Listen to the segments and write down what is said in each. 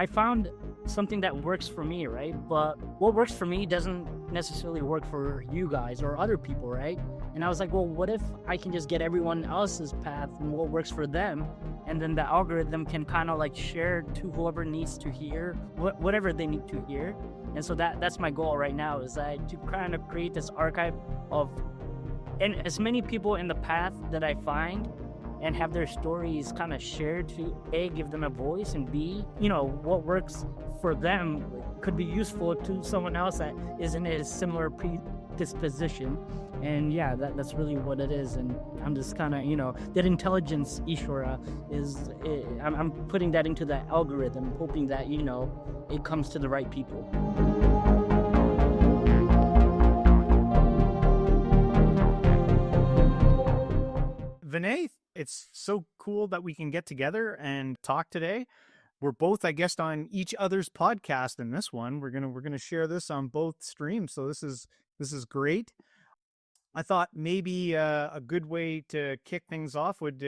I found something that works for me, right? But what works for me doesn't necessarily work for you guys or other people, right? And I was like, well, what if I can just get everyone else's path and what works for them, and then the algorithm can kind of like share to whoever needs to hear whatever they need to hear. And so that's my goal right now, is that to kind of create this archive of, and as many people in the path that I find and have their stories kind of shared to A, give them a voice, and B, what works for them could be useful to someone else that is in a similar predisposition. And yeah, that's really what it is. And I'm just kind of, that intelligence, Ishvara, I'm putting that into the algorithm, hoping that, it comes to the right people. Vinay, it's so cool that we can get together and talk today. We're both, I guess, on each other's podcast in this one. We're gonna share this on both streams, so this is great. I thought maybe a good way to kick things off would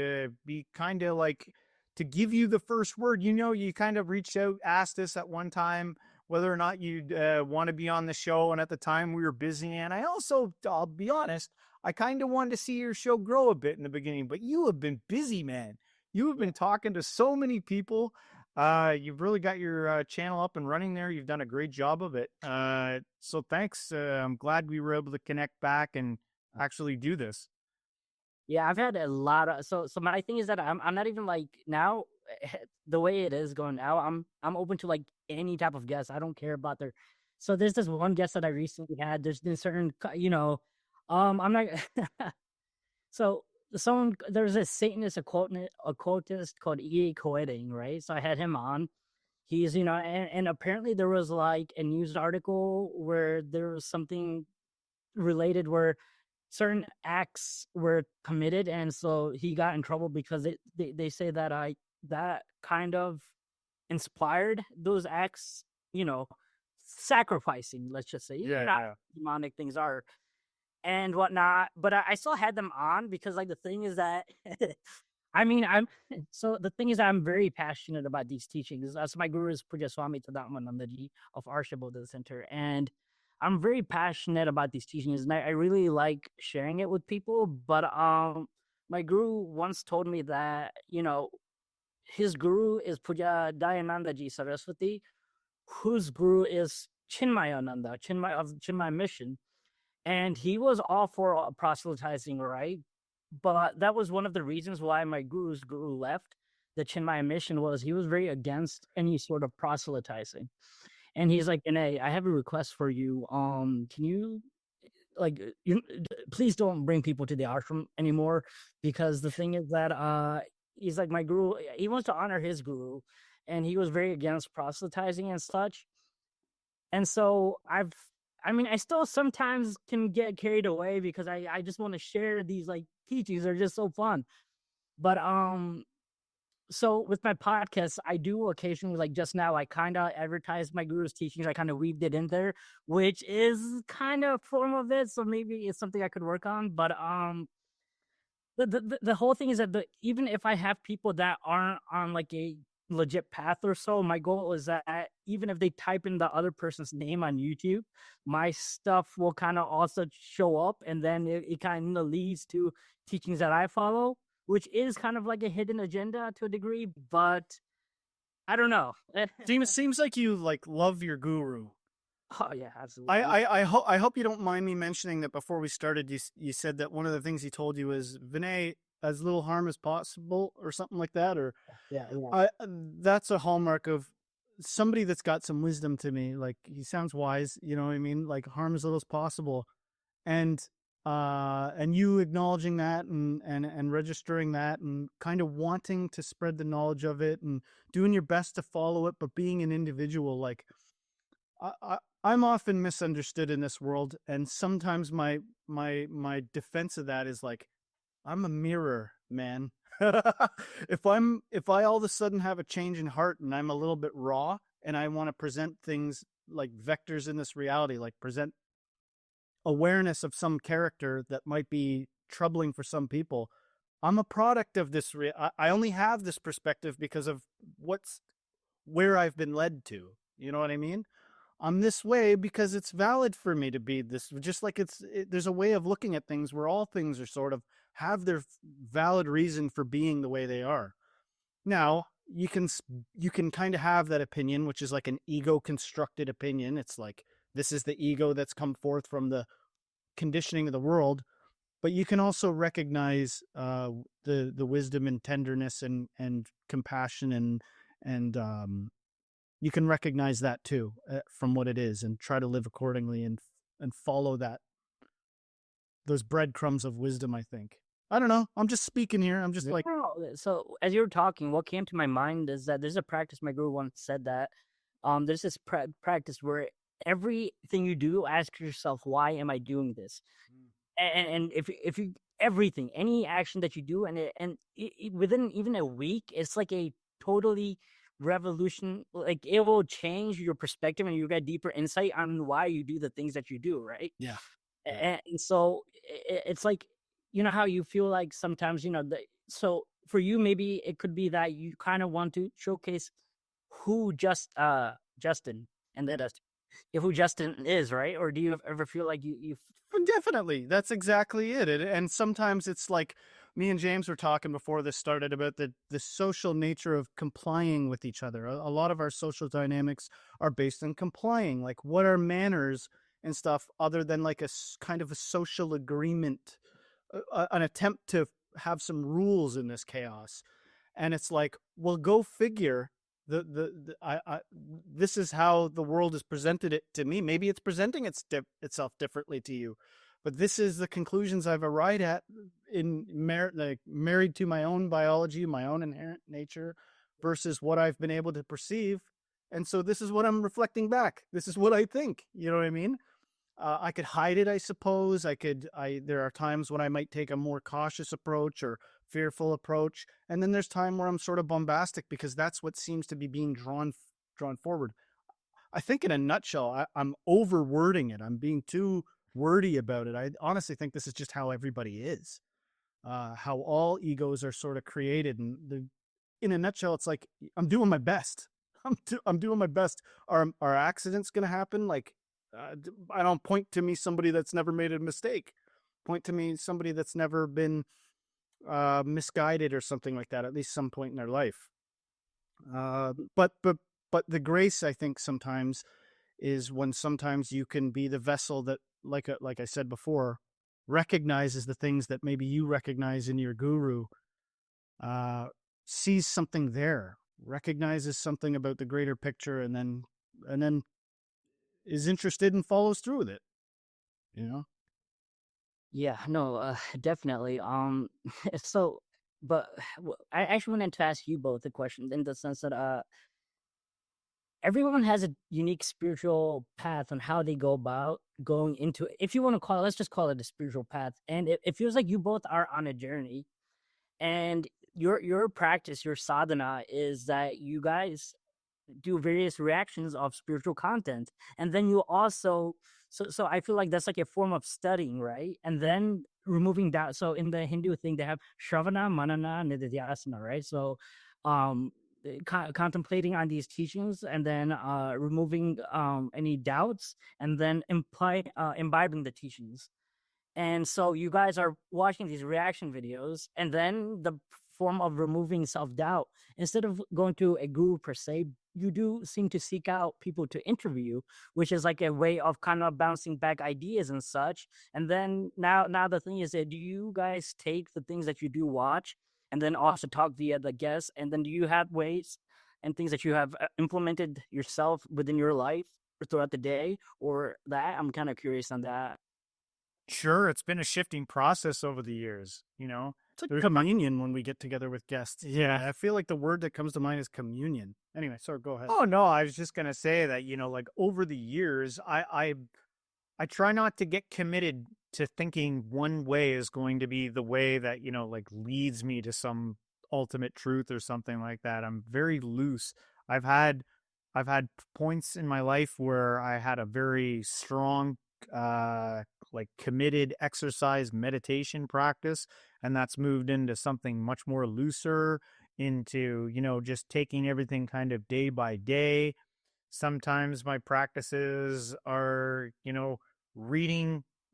be kind of like to give you the first word. You kind of reached out, asked us at one time whether or not you'd want to be on the show, and at the time we were busy. And I also, I'll be honest, I kind of wanted to see your show grow a bit in the beginning, but you have been busy, man. You have been talking to so many people. You've really got your channel up and running there. You've done a great job of it. So thanks. I'm glad we were able to connect back and actually do this. Yeah, I've had a lot of, so my thing is that I'm not even like now, the way it is going now, I'm open to like any type of guest. I don't care about their, so there's this one guest that I recently had. There's been certain, I'm not so there's a Satanist occultist called E.A. Coeting, right? So I had him on. He's, and apparently there was like a news article where there was something related where certain acts were committed, and so he got in trouble because they say that that kind of inspired those acts, sacrificing, let's just say, demonic things are and whatnot. But I still had them on because, like, the thing is that the thing is that I'm very passionate about these teachings. As my guru is Puja Swami Tadamanandaji of Arsha Bodhi Center, and I'm very passionate about these teachings, and I really like sharing it with people. But my guru once told me that, his guru is Puja Dayanandaji Saraswati, whose guru is Chinmayananda, of Chinmaya Mission. And he was all for proselytizing, right? But that was one of the reasons why my guru's guru left the Chinmaya Mission, was he was very against any sort of proselytizing. And he's like, Vinay, I have a request for you. Can you, like, please don't bring people to the ashram anymore, because the thing is that he's like, my guru, he wants to honor his guru, and he was very against proselytizing and such. And so I still sometimes can get carried away because I just want to share these like teachings. They're just so fun. But so with my podcast, I do occasionally, like just now, I kind of advertise my guru's teachings. I kind of weaved it in there, which is kind of a form of it. So maybe it's something I could work on. But the whole thing is that even if I have people that aren't on like a legit path or so, my goal is that even if they type in the other person's name on YouTube, my stuff will kind of also show up, and then it kind of leads to teachings that I follow, which is kind of like a hidden agenda to a degree, but I don't know. Seems like you like love your guru. Oh yeah, absolutely. I hope you don't mind me mentioning that before we started, you said that one of the things he told you is, Vinay, as little harm as possible, or something like that, or that's a hallmark of somebody that's got some wisdom to me. Like, he sounds wise, you know what I mean? Like, harm as little as possible, and you acknowledging that and registering that and kind of wanting to spread the knowledge of it and doing your best to follow it, but being an individual. Like, I'm often misunderstood in this world, and sometimes my defense of that is like, I'm a mirror, man. If I all of a sudden have a change in heart and I'm a little bit raw and I want to present things like vectors in this reality, like present awareness of some character that might be troubling for some people, I'm a product of this. I only have this perspective because of where I've been led to. You know what I mean? I'm this way because it's valid for me to be this, just like there's a way of looking at things where all things are sort of have their valid reason for being the way they are. Now, you can kind of have that opinion, which is like an ego constructed opinion. It's like this is the ego that's come forth from the conditioning of the world, but you can also recognize the wisdom and tenderness and compassion and you can recognize that too from what it is, and try to live accordingly and follow those breadcrumbs of wisdom. I think. I don't know. I'm just speaking here. I'm just like. So as you were talking, what came to my mind is that there's a practice. My guru once said that there's this practice where everything you do, ask yourself, why am I doing this? And if you everything, any action that you do, within even a week, it's like a totally revolution. Like it will change your perspective, and you get deeper insight on why you do the things that you do, right? Yeah. And so it's like, you know how you feel like sometimes, so for you, maybe it could be that you kind of want to showcase who Justin and then who Justin is, right? Or do you ever feel like you Definitely. That's exactly it. And sometimes it's like me and James were talking before this started about the social nature of complying with each other. A lot of our social dynamics are based on complying. Like, what are manners and stuff other than like kind of a social agreement, an attempt to have some rules in this chaos? And it's like, well, go figure. This is how the world has presented it to me. Maybe it's presenting itself differently to you, but this is the conclusions I've arrived at married to my own biology, my own inherent nature, versus what I've been able to perceive. And so this is what I'm reflecting back. This is what I think. You know what I mean? I could hide it, I suppose. There are times when I might take a more cautious approach or fearful approach, and then there's time where I'm sort of bombastic because that's what seems to be being drawn forward. I think in a nutshell, I'm overwording it. I'm being too wordy about it. I honestly think this is just how everybody is, how all egos are sort of created. And in a nutshell, it's like I'm doing my best. I'm doing my best. Are accidents going to happen? Like, I don't point to me somebody that's never made a mistake. Point to me somebody that's never been misguided or something like that, at least some point in their life. But the grace, I think, sometimes is when sometimes you can be the vessel that, like I said before, recognizes the things that maybe you recognize in your guru, sees something there, recognizes something about the greater picture, and then is interested and follows through with it. You know? Yeah, no, definitely. So, but I actually wanted to ask you both a question in the sense that everyone has a unique spiritual path on how they go about going into it. If you want to call it, let's just call it a spiritual path. And it feels like you both are on a journey, and your practice, your sadhana, is that you guys do various reactions of spiritual content, and then you also, so I feel like that's like a form of studying, right? And then removing doubt. So in the Hindu thing, they have shravana, manana, nididhyasana, right? So contemplating on these teachings, and then removing any doubts, and then imbibing the teachings. And so you guys are watching these reaction videos, and then the form of removing self-doubt, instead of going to a guru per se, you do seem to seek out people to interview, which is like a way of kind of bouncing back ideas and such. And then now the thing is that, do you guys take the things that you do watch and then also talk via the guests? And then do you have ways and things that you have implemented yourself within your life throughout the day, or that? I'm kind of curious on that. Sure, it's been a shifting process over the years, you know. It's like communion when we get together with guests. Yeah. I feel like the word that comes to mind is communion. Anyway, sorry, go ahead. Oh no, I was just gonna say that, like over the years, I try not to get committed to thinking one way is going to be the way that, like leads me to some ultimate truth or something like that. I'm very loose. I've had points in my life where I had a very strong like committed exercise meditation practice, and that's moved into something much more looser into, just taking everything kind of day by day. Sometimes my practices are,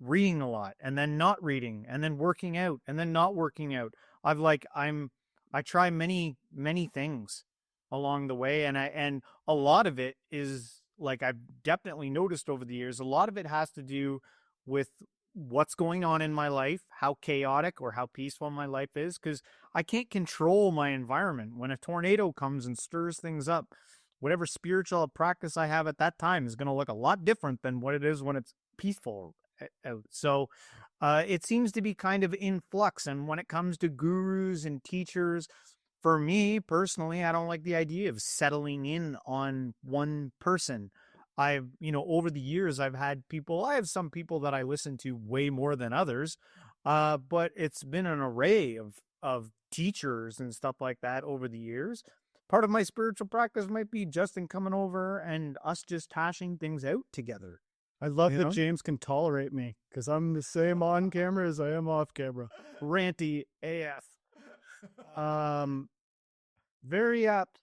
reading a lot and then not reading and then working out and then not working out. I try many things along the way, and a lot of it is like, I've definitely noticed over the years, a lot of it has to do with what's going on in my life, how chaotic or how peaceful my life is, because I can't control my environment. When a tornado comes and stirs things up, whatever spiritual practice I have at that time is going to look a lot different than what it is when it's peaceful out. So it seems to be kind of in flux. And when it comes to gurus and teachers, for me personally, I don't like the idea of settling in on one person. Over the years, I have some people that I listen to way more than others, but it's been an array of teachers and stuff like that over the years. Part of my spiritual practice might be Justin coming over and us just hashing things out together. I love that James can tolerate me, because I'm the same on camera as I am off camera. Ranty AF. Very apt.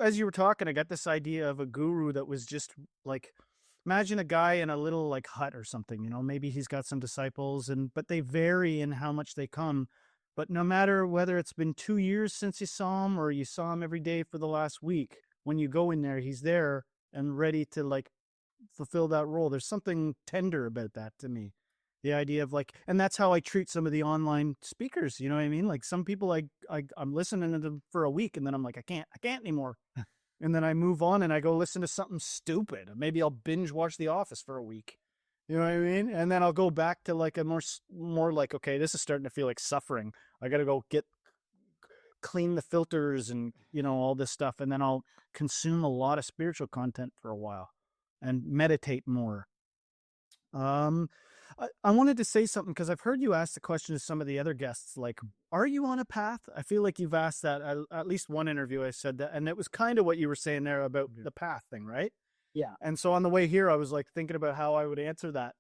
As you were talking, I got this idea of a guru that was just like, imagine a guy in a little like hut or something, maybe he's got some disciples, but they vary in how much they come. But no matter whether it's been 2 years since you saw him or you saw him every day for the last week, when you go in there, he's there and ready to like fulfill that role. There's something tender about that to me. The idea of like, and that's how I treat some of the online speakers. You know what I mean? Like some people, I'm listening to them for a week and then I'm like, I can't anymore. And then I move on and I go listen to something stupid. Maybe I'll binge watch The Office for a week. You know what I mean? And then I'll go back to like a more like, okay, this is starting to feel like suffering. I got to go clean the filters and, all this stuff. And then I'll consume a lot of spiritual content for a while and meditate more. I wanted to say something because I've heard you ask the question to some of the other guests, like, are you on a path? I feel like you've asked that at least one interview. I said that, and it was kind of what you were saying there about the path thing, right? Yeah. And so on the way here, I was like thinking about how I would answer that.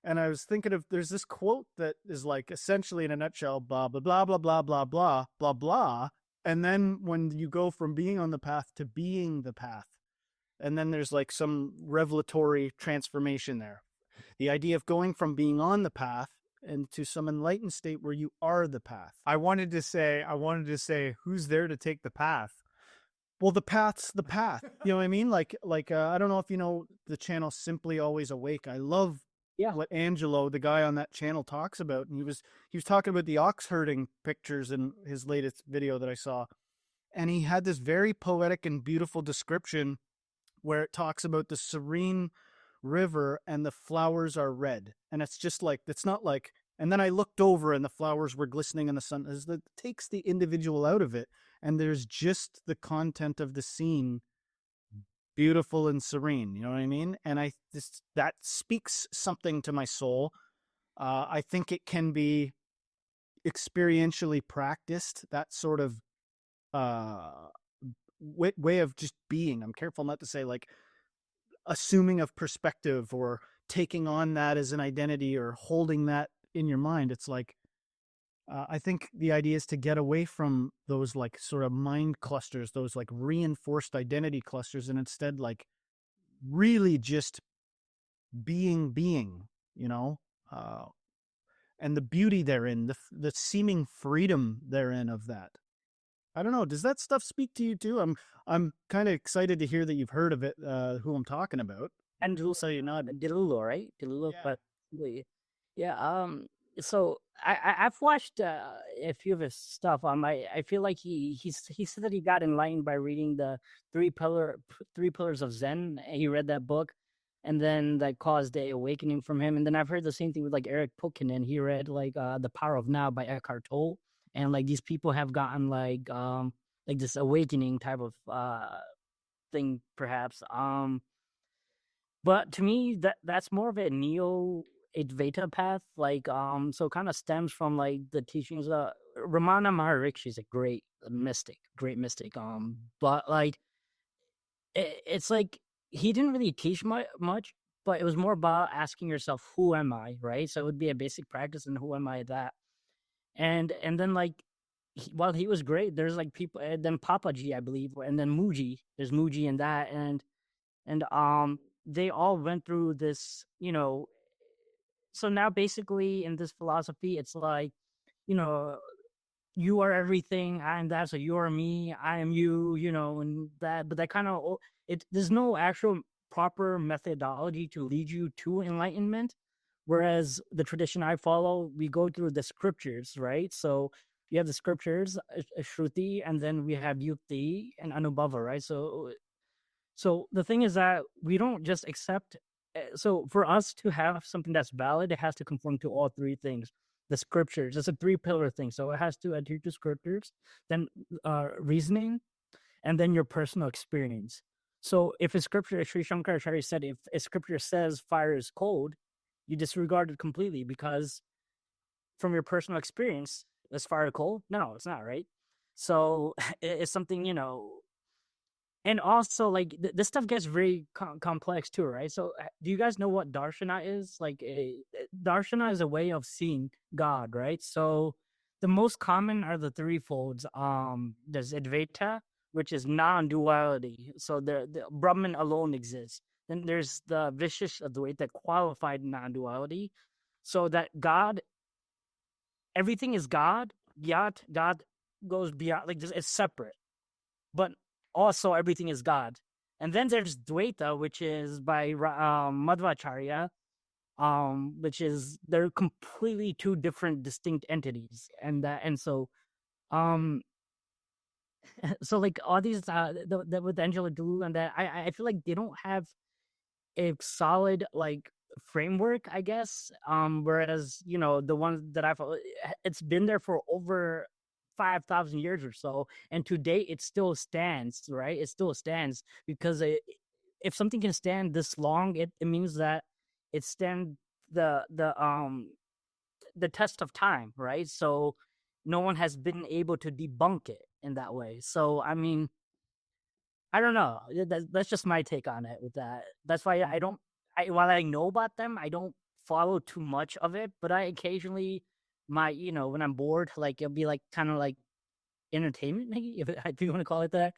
And I was thinking there's this quote that is like essentially in a nutshell, blah, blah, blah, blah, blah, blah, blah, blah, blah. And then when you go from being on the path to being the path, and then there's like some revelatory transformation there. The idea of going from being on the path into some enlightened state where you are the path. I wanted to say, who's there to take the path? Well, the path's the path. You know what I mean? Like I don't know if you know the channel Simply Always Awake. I love what Angelo, the guy on that channel, talks about. And he was talking about the ox herding pictures in his latest video that I saw. And he had this very poetic and beautiful description where it talks about the serene river and the flowers are red. And it's just like, it's not like, and then I looked over and the flowers were glistening in the sun. It takes the individual out of it. And there's just the content of the scene, beautiful and serene. You know what I mean? And that speaks something to my soul. I think it can be experientially practiced, that sort of way of just being. I'm careful not to say like assuming of perspective or taking on that as an identity or holding that in your mind. It's like, I think the idea is to get away from those like sort of mind clusters, those like reinforced identity clusters, and instead like really just being, and the beauty therein, the seeming freedom therein of that. I don't know. Does that stuff speak to you too? I'm kind of excited to hear that you've heard of it, who I'm talking about. And also, Delulu, right? Delulu, but yeah. So I've watched a few of his stuff. I feel like he said that he got enlightened by reading the three pillars of Zen. He read that book, and then that caused a awakening from him. And then I've heard the same thing with like Eric Pokinen. He read like The Power of Now by Eckhart Tolle, and like these people have gotten like this awakening type of thing, perhaps. But to me, that's more of a Neo-Advaita path, like so kind of stems from like the teachings of Ramana Maharshi is a great mystic, but like it's like he didn't really teach much, but it was more about asking yourself, who am I, right? So it would be a basic practice, and who am I that, and then like he was great. There's like people, and then Papaji, I believe, and then Muji. There's Muji and that, and they all went through this, so now basically in this philosophy, it's like, you know, you are everything, I am that, so you are me, I am you, and that, but that kind of, there's no actual proper methodology to lead you to enlightenment. Whereas the tradition I follow, we go through the scriptures, right? So you have the scriptures, Shruti, and then we have Yukti and Anubhava, right? So the thing is that we don't just accept. So for us to have something that's valid, it has to conform to all three things. The scriptures, it's a three-pillar thing. So it has to adhere to scriptures, then reasoning, and then your personal experience. So if a scripture, Sri Shankaracharya said, if a scripture says fire is cold, you disregard it completely because from your personal experience, is fire cold? No, it's not, right? So it's something, and also like this stuff gets very complex too, right? So do you guys know what darshana is? Like darshana is a way of seeing God, right? So the most common are the three folds. There's Advaita, which is non-duality. So the Brahman alone exists. Then there's the Vishish Advaita, qualified non-duality. So that God, everything is God, yet God goes beyond, like it's separate. But also everything is God. And then there's Dvaita, which is by Madhvacharya, which is, they're completely two different distinct entities. And so so like all these with Angela Dulu and that, I feel like they don't have a solid like framework, I guess. Whereas, the ones that I've, it's been there for over 5,000 years or so, and today it still stands, right? It still stands because if something can stand this long, it means that it stand the test of time, right? So no one has been able to debunk it in that way. So I mean, I don't know. That's just my take on it with that. That's why I don't. While I know about them, I don't follow too much of it. But I occasionally, when I'm bored, like it'll be like kind of like entertainment, maybe if you want to call it that.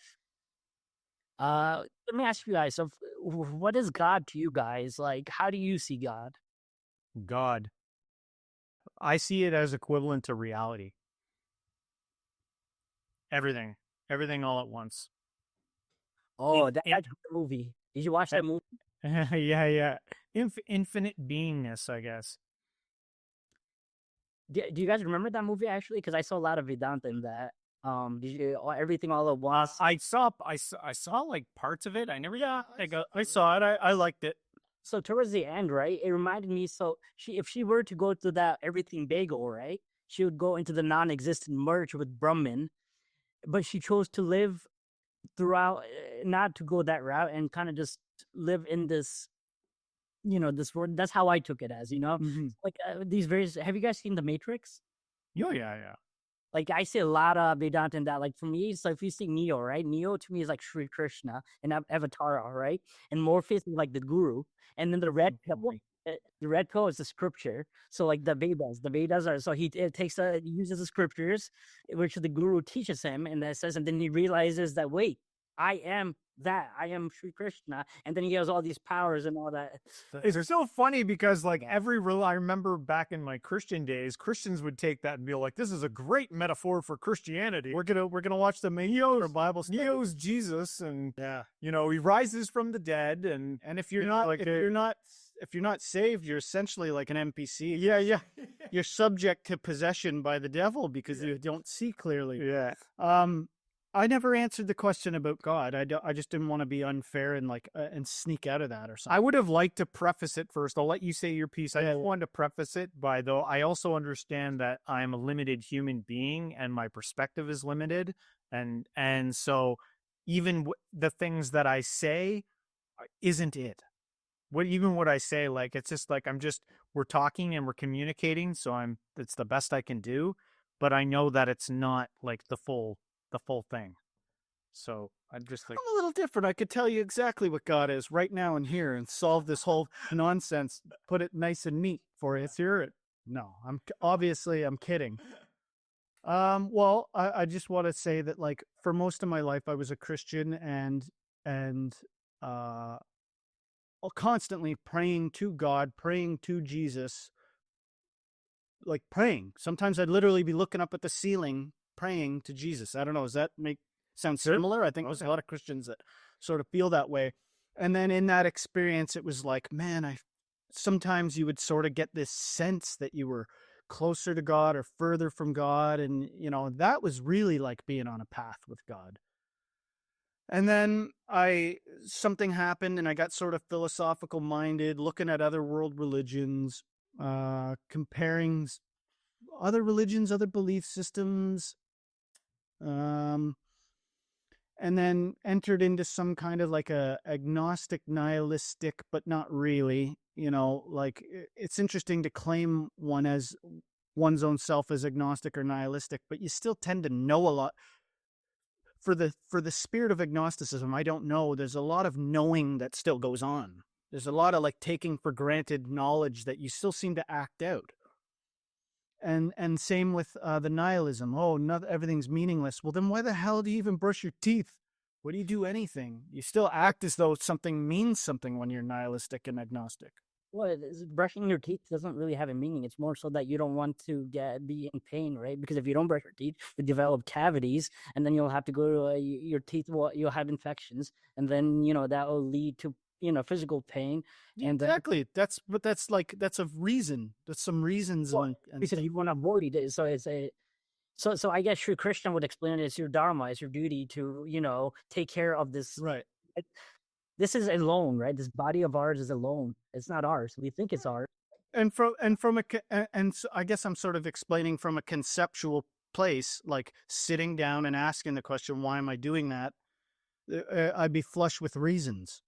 Let me ask you guys. So, what is God to you guys? Like, how do you see God? God. I see it as equivalent to reality. Everything all at once. Oh, that's a movie. Did you watch that movie? Yeah. Infinite beingness, I guess. Do you guys remember that movie actually? Because I saw a lot of Vedanta in that. Did you everything all at once? I saw like parts of it. I never. Yeah, I saw it. I liked it. So towards the end, right, it reminded me. So if she were to go to that everything bagel, right, she would go into the non-existent merge with Brahman, but she chose to live throughout, not to go that route, and kind of just live in this, this world. That's how I took it as, like these various. Have you guys seen The Matrix? Oh yeah. Like I see a lot of Vedanta in that. Like for me, so if you see Neo, right? Neo to me is like Sri Krishna and Avatar, right? And Morpheus is like the guru, and then the red pill. The red pill is the scripture. So like the Vedas are. So he uses the scriptures, which the guru teaches him, and that says, and then he realizes that wait, I am Sri Krishna, and then he has all these powers and all that. It's so funny because like I remember back in my Christian days, Christians would take that and be like, "This is a great metaphor for Christianity. We're gonna watch the Neo's Jesus, and he rises from the dead, and if you're not saved, you're essentially like an NPC. Yeah. You're subject to possession by the devil because you don't see clearly. Yeah. I never answered the question about God. I just didn't want to be unfair and and sneak out of that or something. I would have liked to preface it first. I'll let you say your piece. I just wanted to preface it by, though, I also understand that I'm a limited human being and my perspective is limited. And so even the things that I say isn't it. What I say, like, it's just like, we're talking and we're communicating. So it's the best I can do, but I know that it's not like the full thing. So I'm just like, I'm a little different. I could tell you exactly what God is right now and here and solve this whole nonsense, put it nice and neat for you. Hear it. No, I'm kidding. Well, I just want to say that, like, for most of my life, I was a Christian and uh, constantly praying to God, praying to Jesus, like praying. Sometimes I'd literally be looking up at the ceiling, praying to Jesus. I don't know. Does that make sound similar? I think there's a lot of Christians that sort of feel that way. And then in that experience, it was like, man, sometimes you would sort of get this sense that you were closer to God or further from God. And, that was really like being on a path with God. And then something happened and I got sort of philosophical minded, looking at other world religions, comparing other religions, other belief systems, and then entered into some kind of like a agnostic nihilistic, but not really, like it's interesting to claim one's own self as agnostic or nihilistic, but you still tend to know a lot. For the spirit of agnosticism, I don't know. There's a lot of knowing that still goes on. There's a lot of like taking for granted knowledge that you still seem to act out. And same with the nihilism. Oh, everything's meaningless. Well, then why the hell do you even brush your teeth? Why do you do anything? You still act as though something means something when you're nihilistic and agnostic. Well, brushing your teeth doesn't really have a meaning. It's more so that you don't want to be in pain, right? Because if you don't brush your teeth, you develop cavities, and then you'll have to go to your teeth. You'll have infections, and then that will lead to physical pain. And exactly. That's a reason. That's some reasons. Well, because you want to avoid it. So it's a. So I guess true Christian would explain it as your dharma, it's your duty to take care of this. Right. This is a loan, right? This body of ours is a loan. It's not ours. We think it's ours. And so I guess I'm sort of explaining from a conceptual place, like sitting down and asking the question, why am I doing that? I'd be flush with reasons.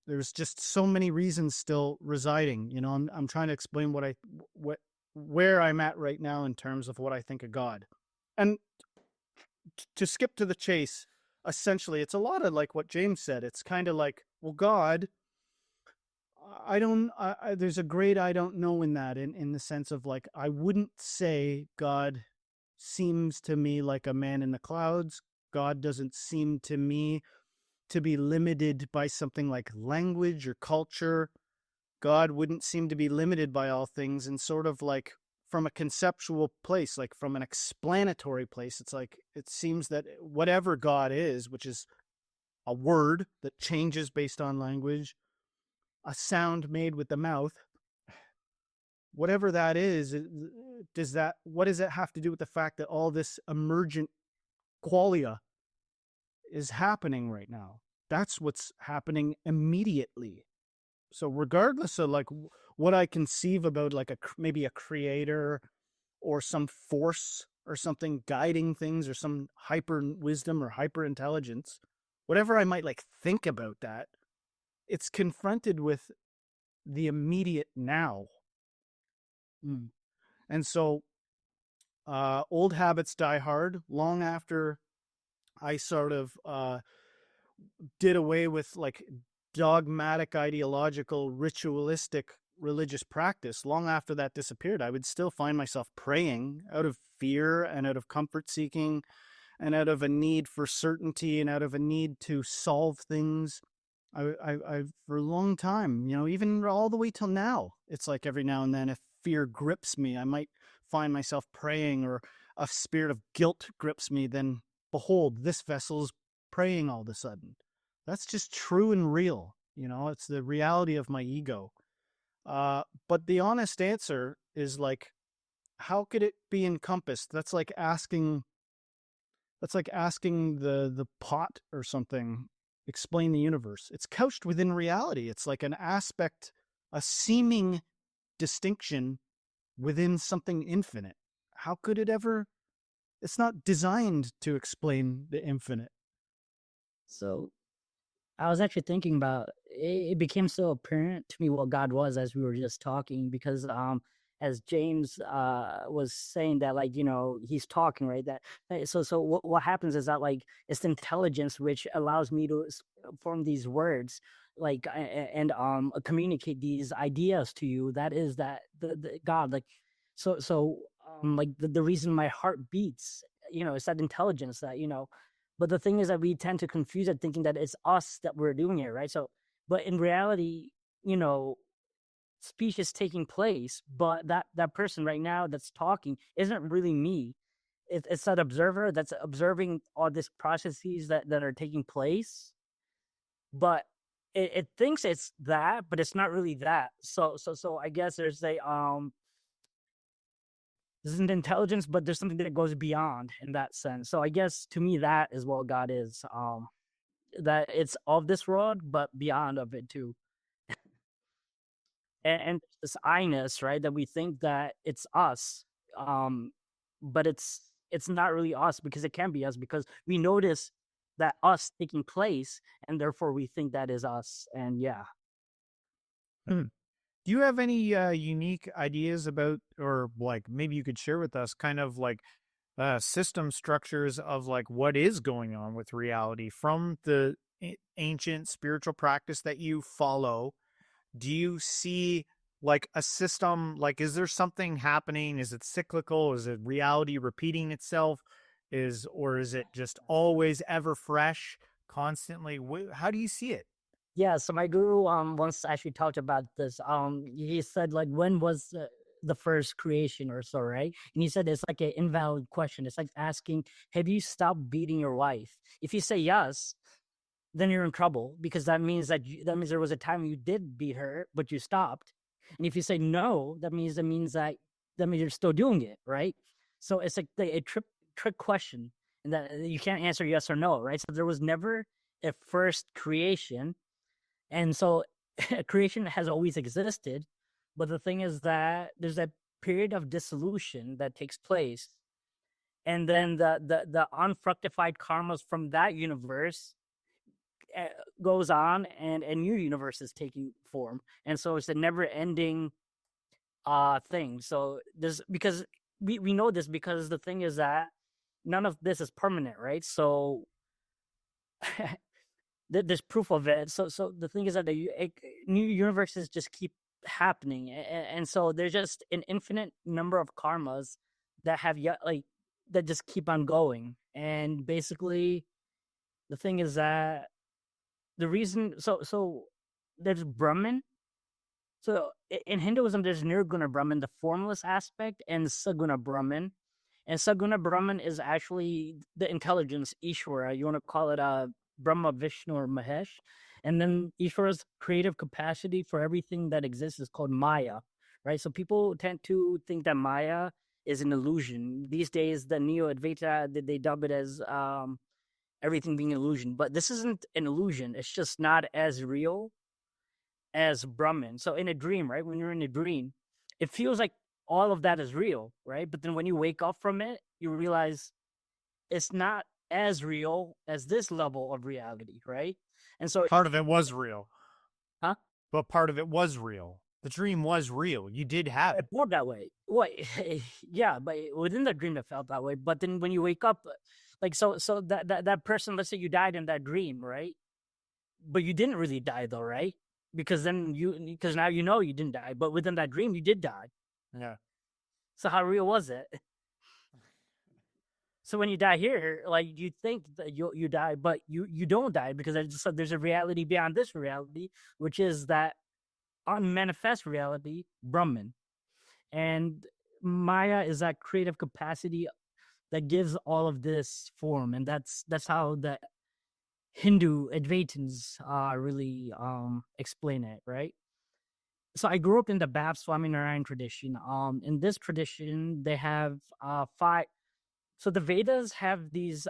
There's just so many reasons still residing. I'm trying to explain where I'm at right now in terms of what I think of God. And to skip to the chase, essentially, it's a lot of like what James said. It's kind of like, well, God, there's a great I don't know in that, in the sense of like, I wouldn't say God seems to me like a man in the clouds. God doesn't seem to me to be limited by something like language or culture. God wouldn't seem to be limited by all things. And sort of like from a conceptual place, like from an explanatory place, it's like, it seems that whatever God is, which is a word that changes based on language, a sound made with the mouth, whatever that is, what does it have to do with the fact that all this emergent qualia is happening right now? That's what's happening immediately. So regardless of like what I conceive about like maybe a creator or some force or something guiding things or some hyper wisdom or hyper intelligence, whatever I might like think about that, it's confronted with the immediate now. And so old habits die hard. Long after I sort of did away with like dogmatic, ideological, ritualistic religious practice, long after that disappeared, I would still find myself praying out of fear and out of comfort seeking and out of a need for certainty and out of a need to solve things. I for a long time, even all the way till now, it's like every now and then if fear grips me, I might find myself praying, or a spirit of guilt grips me, then behold, this vessel's praying all of a sudden. That's just true and real. It's the reality of my ego. But the honest answer is like, how could it be encompassed? That's like asking the pot or something, explain the universe. It's couched within reality. It's like an aspect, a seeming distinction within something infinite. How could it ever? It's not designed to explain the infinite. So I was actually thinking about it became so apparent to me what God was as we were just talking, because as James was saying that, like, he's talking, right? That so what happens is that, like, it's intelligence which allows me to form these words, like, and communicate these ideas to you. That is that the God, like, so like the reason my heart beats, it's that intelligence that, but the thing is that we tend to confuse it thinking that it's us that we're doing it, right? So, but in reality, speech is taking place, but that person right now that's talking isn't really me. It's that observer that's observing all these processes that are taking place, but it thinks it's that, but it's not really that. So I guess there's an intelligence, but there's something that goes beyond in that sense. So I guess to me that is what God is. That it's of this world, but beyond of it too. And this I-ness, right? That we think that it's us, but it's not really us because it can be us because we notice that us taking place, and therefore we think that is us. And yeah. Do you have any unique ideas about, or like maybe you could share with us, kind of like system structures of like what is going on with reality from the ancient spiritual practice that you follow? Do you see like a system, like is there something happening? Is it cyclical? Is it reality repeating itself? Or is it just always ever fresh, constantly? How do you see it? Yeah, so my guru once actually talked about this. He said like, when was the first creation or so, right? And he said it's like an invalid question. It's like asking, have you stopped beating your wife? If you say yes, then you're in trouble because that means that there was a time you did beat her, but you stopped. And if you say no, that means you're still doing it, right? So it's like a trick question, and that you can't answer yes or no, right? So there was never a first creation, and so creation has always existed. But the thing is that there's a period of dissolution that takes place, and then the unfructified karmas from that universe goes on, and a new universe is taking form, and so it's a never-ending thing. So there's, because we know this, because the thing is that none of this is permanent, right? So there's proof of it. So the thing is that the new universes just keep happening, and so there's just an infinite number of karmas that have yet that just keep on going. And basically the thing is that the reason, so there's Brahman. So in Hinduism, there's Nirguna Brahman, the formless aspect, and Saguna Brahman. And Saguna Brahman is actually the intelligence, Ishvara. You want to call it Brahma, Vishnu, or Mahesh. And then Ishvara's creative capacity for everything that exists is called Maya, right? So people tend to think that Maya is an illusion. These days, the Neo-Advaita, they dub it as everything being illusion. But this isn't an illusion. It's just not as real as Brahman. So in a dream, right? When you're in a dream, it feels like all of that is real, right? But then when you wake up from it, you realize it's not as real as this level of reality, right? And so part of it was real. Huh? But part of it was real. The dream was real. You did have it felt that way. What? Yeah, but within the dream it felt that way. But then when you wake up, like so that person, let's say you died in that dream, right? But you didn't really die though, right? Because now you know you didn't die, but within that dream you did die. Yeah. So how real was it? So when you die here, like you think that you die, but you don't die, because there's a reality beyond this reality, which is that unmanifest reality, Brahman. And Maya is that creative capacity that gives all of this form, and that's how the Hindu Advaitins really explain it, right? So I grew up in the BAPS Swaminarayan tradition. In this tradition, they have five. So the Vedas have these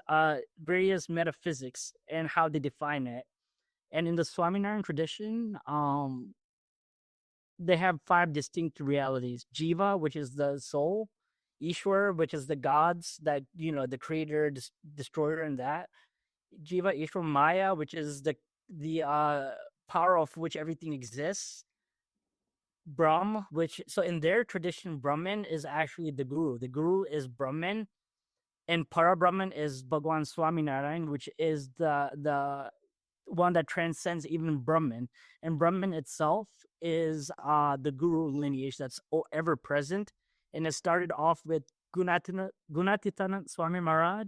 various metaphysics and how they define it. And in the Swaminarayan tradition, they have five distinct realities: Jiva, which is the soul; Ishwar, which is the gods, that the creator, destroyer, and that Jiva; Ishwar; Maya, which is the power of which everything exists; Brahm, which, so in their tradition, Brahman is actually the guru. The guru is Brahman, and Para-Brahman is Bhagwan Swaminarayan, which is the one that transcends even Brahman. And Brahman itself is the guru lineage that's ever present. And it started off with Gunatitanand Swami Maharaj,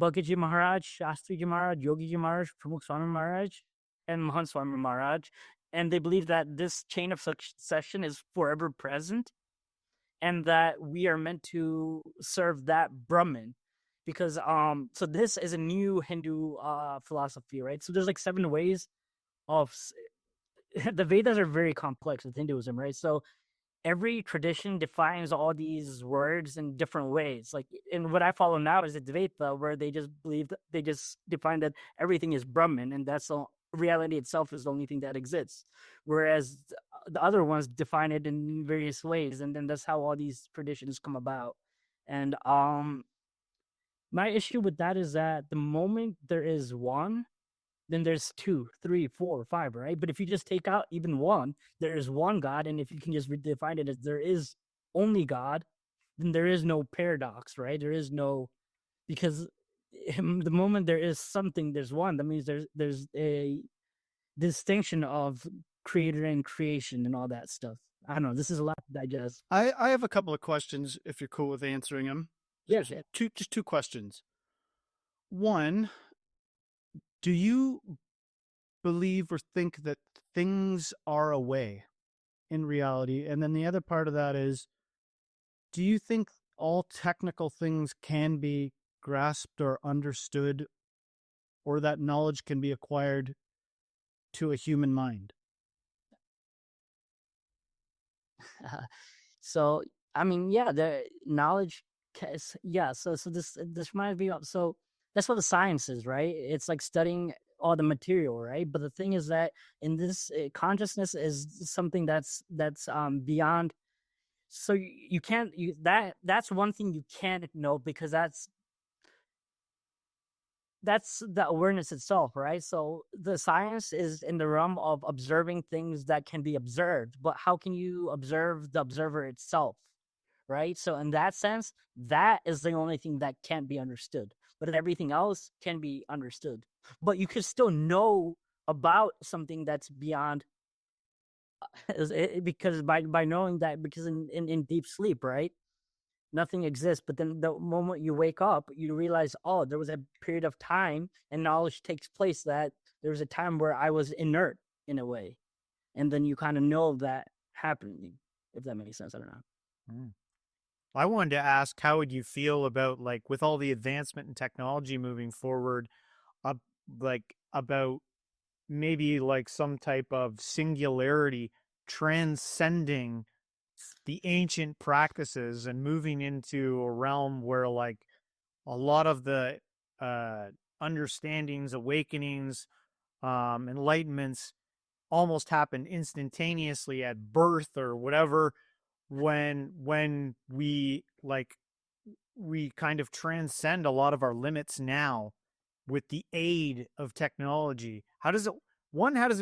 Bhagaji Maharaj, Shastriji Maharaj, Yogiji Maharaj, Pramukh Swami Maharaj, and Mahant Swami Maharaj. And they believe that this chain of succession is forever present and that we are meant to serve that Brahman. Because so this is a new Hindu philosophy, right? So there's like 7 ways of the Vedas are very complex with Hinduism, right? So every tradition defines all these words in different ways. Like, and what I follow now is Advaita, where they just believe they just define that everything is Brahman, and that's all. Reality itself is the only thing that exists. Whereas the other ones define it in various ways, and then that's how all these traditions come about. And my issue with that is that the moment there is one, then there's 2, 3, 4, 5, right? But if you just take out even one, there is one God, and if you can just redefine it as there is only God, then there is no paradox, right? There is no, because the moment there is something, there's one. That means there's a distinction of creator and creation and all that stuff. I don't know. This is a lot to digest. I have a couple of questions if you're cool with answering them. Yes. Just 2 questions. One, do you believe or think that things are a way in reality? And then the other part of that is, do you think all technical things can be grasped or understood, or that knowledge can be acquired to a human mind? So, I mean, yeah, the knowledge, yeah. So this reminds me of, so that's what the science is, right? It's like studying all the material, right? But the thing is that in this consciousness is something that's beyond. So you can't that's one thing you can't know, because that's the awareness itself, right? So the science is in the realm of observing things that can be observed, but how can you observe the observer itself, right? So in that sense, that is the only thing that can't be understood, but everything else can be understood. But you could still know about something that's beyond, because by knowing that, because in deep sleep, right, nothing exists. But then the moment you wake up, you realize, oh, there was a period of time, and knowledge takes place that there was a time where I was inert in a way. And then you kind of know that happening, if that makes sense. I don't know. I wanted to ask, how would you feel about, like, with all the advancement in technology moving forward, like about maybe like some type of singularity transcending the ancient practices and moving into a realm where, like, a lot of the understandings, awakenings, enlightenments almost happen instantaneously at birth or whatever, when we kind of transcend a lot of our limits now with the aid of technology. How does it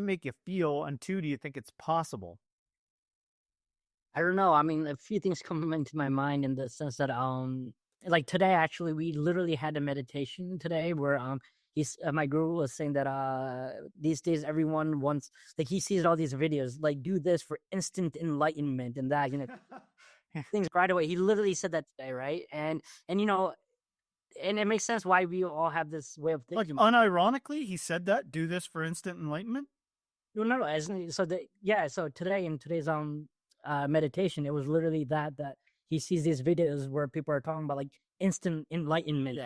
make you feel? And 2, do you think it's possible? I don't know. I mean, a few things come into my mind in the sense that like today, actually, we literally had a meditation today where my guru was saying that these days everyone wants, like, he sees all these videos, like, do this for instant enlightenment and that, things right away. He literally said that today, right? And and it makes sense why we all have this way of Like, thinking. unironically, he said that, do this for instant enlightenment? No, so today, in today's meditation, it was literally that he sees these videos where people are talking about, like, instant enlightenment,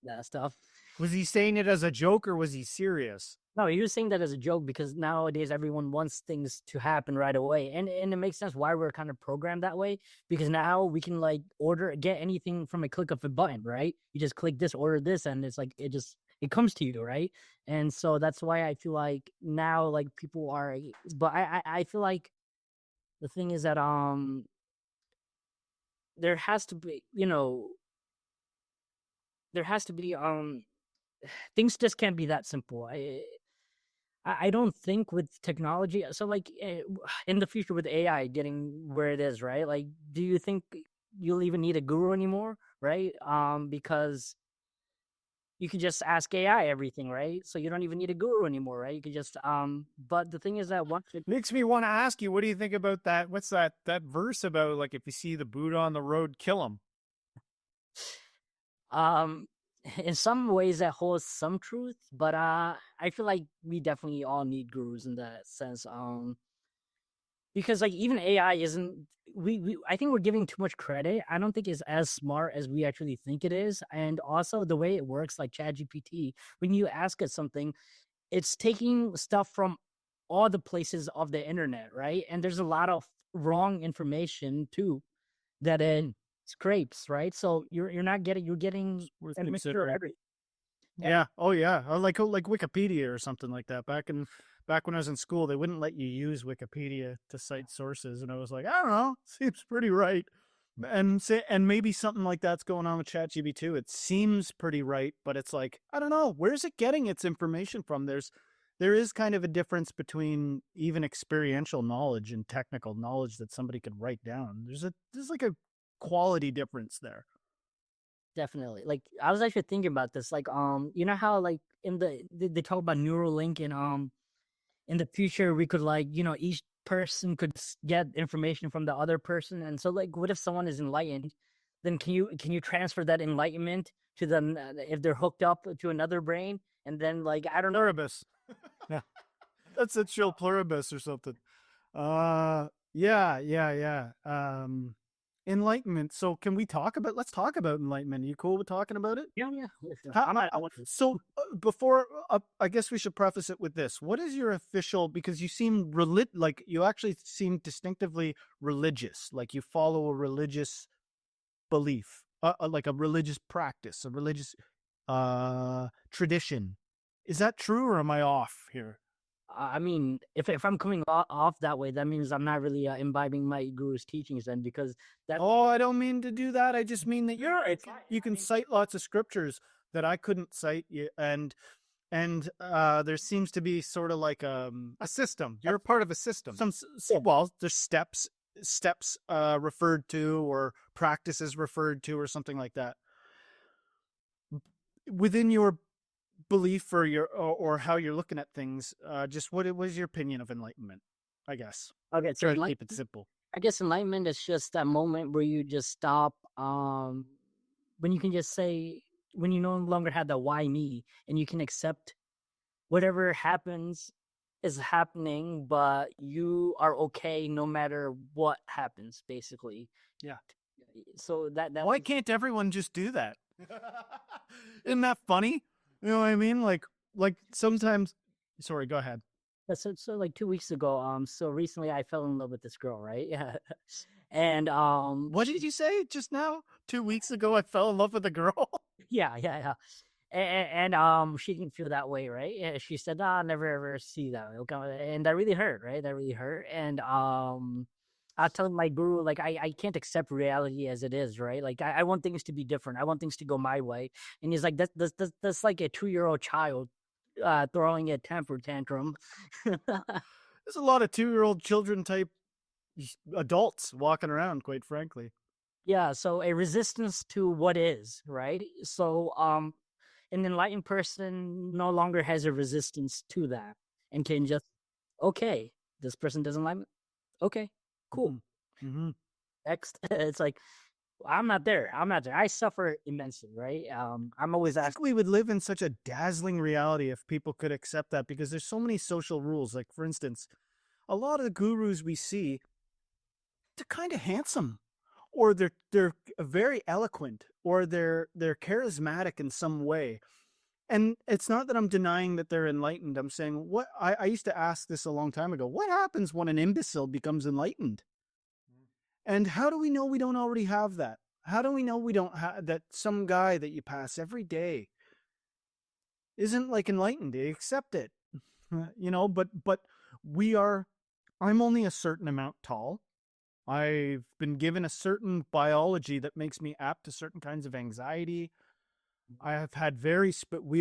that stuff. Was he saying it as a joke, or was he serious? No, he was saying that as a joke, because nowadays everyone wants things to happen right away, and it makes sense why we're kind of programmed that way, because now we can, like, get anything from a click of a button, right? You just click this, order this, and it's like it comes to you, right? And so that's why I feel like now, like, people are, but I feel like the thing is that there has to be, things just can't be that simple. I don't think with technology, so, like, in the future with AI getting where it is, right? Like, do you think you'll even need a guru anymore, right? Because you can just ask AI everything, right? So you don't even need a guru anymore, right? You could just but the thing is that once it makes me want to ask you, what do you think about that? What's that verse about? Like, if you see the Buddha on the road, kill him. um, in some ways that holds some truth, but I feel like we definitely all need gurus in that sense. Because like even AI isn't we I think we're giving too much credit. I don't think it's as smart as we actually think it is. And also the way it works, like ChatGPT, when you ask it something, it's taking stuff from all the places of the internet, right? And there's a lot of wrong information too that it scrapes, right? So you're not getting you're getting Worth a mixture of considering. everything. Yeah. Oh, yeah. Like Wikipedia or something like that. Back when I was in school, they wouldn't let you use Wikipedia to cite sources, and I was like, I don't know, seems pretty right. And maybe something like that's going on with ChatGPT too. It seems pretty right, but it's like, I don't know, where's it getting its information from? There is kind of a difference between even experiential knowledge and technical knowledge that somebody could write down. There's like a quality difference there. Definitely. Like I was actually thinking about this. Like you know how like in they talk about Neuralink and in the future we could like each person could get information from the other person, and so like what if someone is enlightened, then can you transfer that enlightenment to them if they're hooked up to another brain, and then like I don't know. Pluribus. Yeah. That's a chill pluribus or something. Yeah. Enlightenment. So can we let's talk about enlightenment. Are you cool with talking about it? Yeah. So before, I guess we should preface it with this. What is your official, because you seem like you actually seem distinctively religious, like you follow a religious belief, like a religious practice, a religious tradition. Is that true or am I off here? I mean, if I'm coming off that way, that means I'm not really imbibing my guru's teachings then, because that. Oh, I don't mean to do that. I just mean that you can cite lots of scriptures that I couldn't cite, and there seems to be sort of like a system. You're a part of a system. Well, there's steps referred to, or practices referred to, or something like that within your belief or how you're looking at things. Just what was your opinion of enlightenment? I guess. Okay, so try to keep it simple. I guess enlightenment is just that moment where you just stop, when you can just say, when you no longer have the why me, and you can accept whatever happens is happening, but you are okay no matter what happens, basically. Yeah. So that why can't everyone just do that? Isn't that funny? You know what I mean? Like sometimes. Sorry, go ahead. So like 2 weeks ago, so recently I fell in love with this girl, right? Yeah. And what did you say just now? 2 weeks ago I fell in love with a girl? Yeah. And she didn't feel that way, right? Yeah, she said, "I'll never ever see that." And that really hurt, right? That really hurt. And I was telling my guru, like, I can't accept reality as it is, right? Like, I want things to be different. I want things to go my way. And he's like, that's like a 2-year-old child throwing a temper tantrum. There's a lot of 2-year-old children type adults walking around, quite frankly. Yeah, so a resistance to what is, right? So an enlightened person no longer has a resistance to that and can just, okay, this person doesn't like me. Okay, cool. Mm-hmm. Next. It's like, I'm not there. I suffer immensely, right? I'm always asking. We would live in such a dazzling reality if people could accept that, because there's so many social rules. Like, for instance, a lot of the gurus we see, they're kind of handsome, or they're very eloquent, or they're charismatic in some way. And it's not that I'm denying that they're enlightened. I'm saying, what I used to ask this a long time ago. What happens when an imbecile becomes enlightened? And how do we know we don't already have that? How do we know we don't have that? Some guy that you pass every day isn't like enlightened. They accept it, but I'm only a certain amount tall. I've been given a certain biology that makes me apt to certain kinds of anxiety. I have had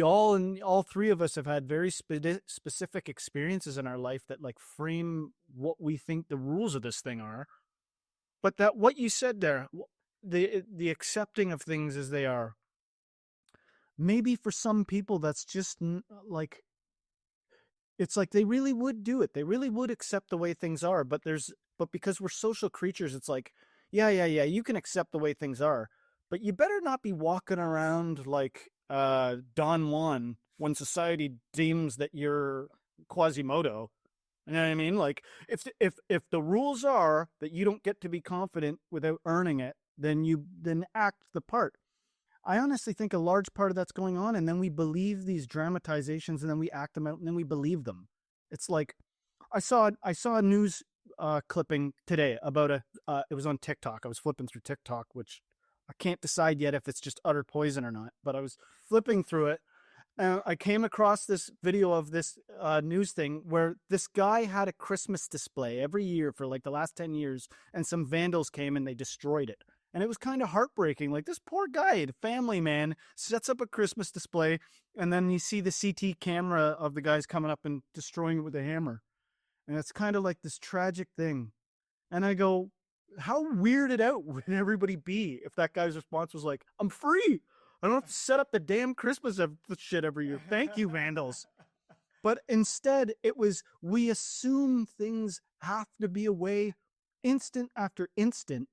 all three of us have had very specific experiences in our life that like frame what we think the rules of this thing are. But that what you said there, the accepting of things as they are, maybe for some people that's just like, it's like they really would do it. They really would accept the way things are. But because we're social creatures, it's like, yeah, you can accept the way things are. but you better not be walking around like Don Juan when society deems that you're Quasimodo. You know what I mean? Like if the rules are that you don't get to be confident without earning it, then act the part. I honestly think a large part of that's going on, and then we believe these dramatizations, and then we act them out, and then we believe them. It's like I saw a news clipping today about it was on TikTok. I was flipping through TikTok, which I can't decide yet if it's just utter poison or not. But I was flipping through it, and I came across this video of this news thing where this guy had a Christmas display every year for like the last 10 years, and some vandals came and they destroyed it. And it was kind of heartbreaking. Like, this poor guy, the family man, sets up a Christmas display, and then you see the CT camera of the guys coming up and destroying it with a hammer. And it's kind of like this tragic thing. And I go, how weirded out would everybody be if that guy's response was like, I'm free. I don't have to set up the damn Christmas shit every year. Thank you, vandals. But instead, it was, we assume things have to be a way instant after instant.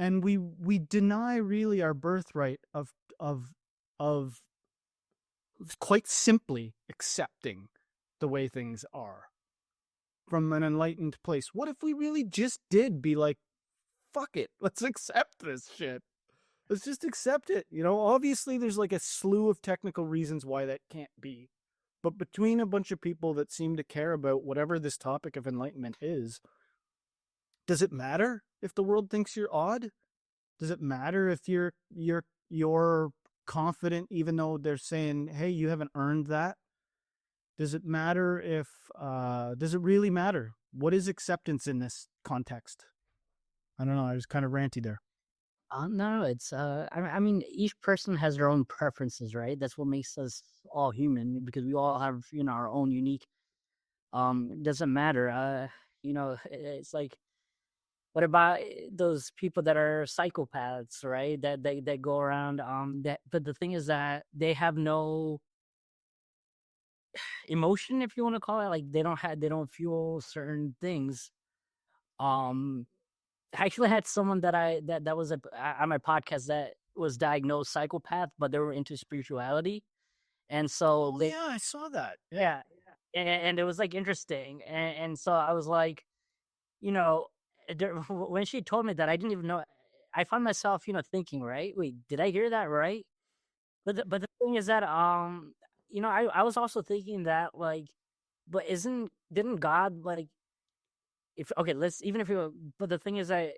And we deny really our birthright of quite simply accepting the way things are from an enlightened place. What if we really just did be like, fuck it, let's accept this shit. Let's just accept it. You know, obviously there's like a slew of technical reasons why that can't be. But between a bunch of people that seem to care about whatever this topic of enlightenment is, does it matter if the world thinks you're odd? Does it matter if you're confident even though they're saying, hey, you haven't earned that? Does it matter if does it really matter? What is acceptance in this context? I don't know. I was kind of ranty there. No, it's I mean, each person has their own preferences, right? That's what makes us all human, because we all have, you know, our own unique. It doesn't matter. You know, it's like, what about those people that are psychopaths, right? That they go around. But the thing is that they have no emotion, if you want to call it. Like, they don't feel certain things. I actually had someone that was on my podcast that was diagnosed psychopath, but they were into spirituality, and so yeah, I saw that. Yeah, and it was like interesting, and so I was like, you know, when she told me that, I didn't even know. I found myself, you know, thinking, right? Wait, did I hear that right? But the thing is that, you know, I was also thinking that, like, but didn't God, like, if okay, let's even if you, but the thing is that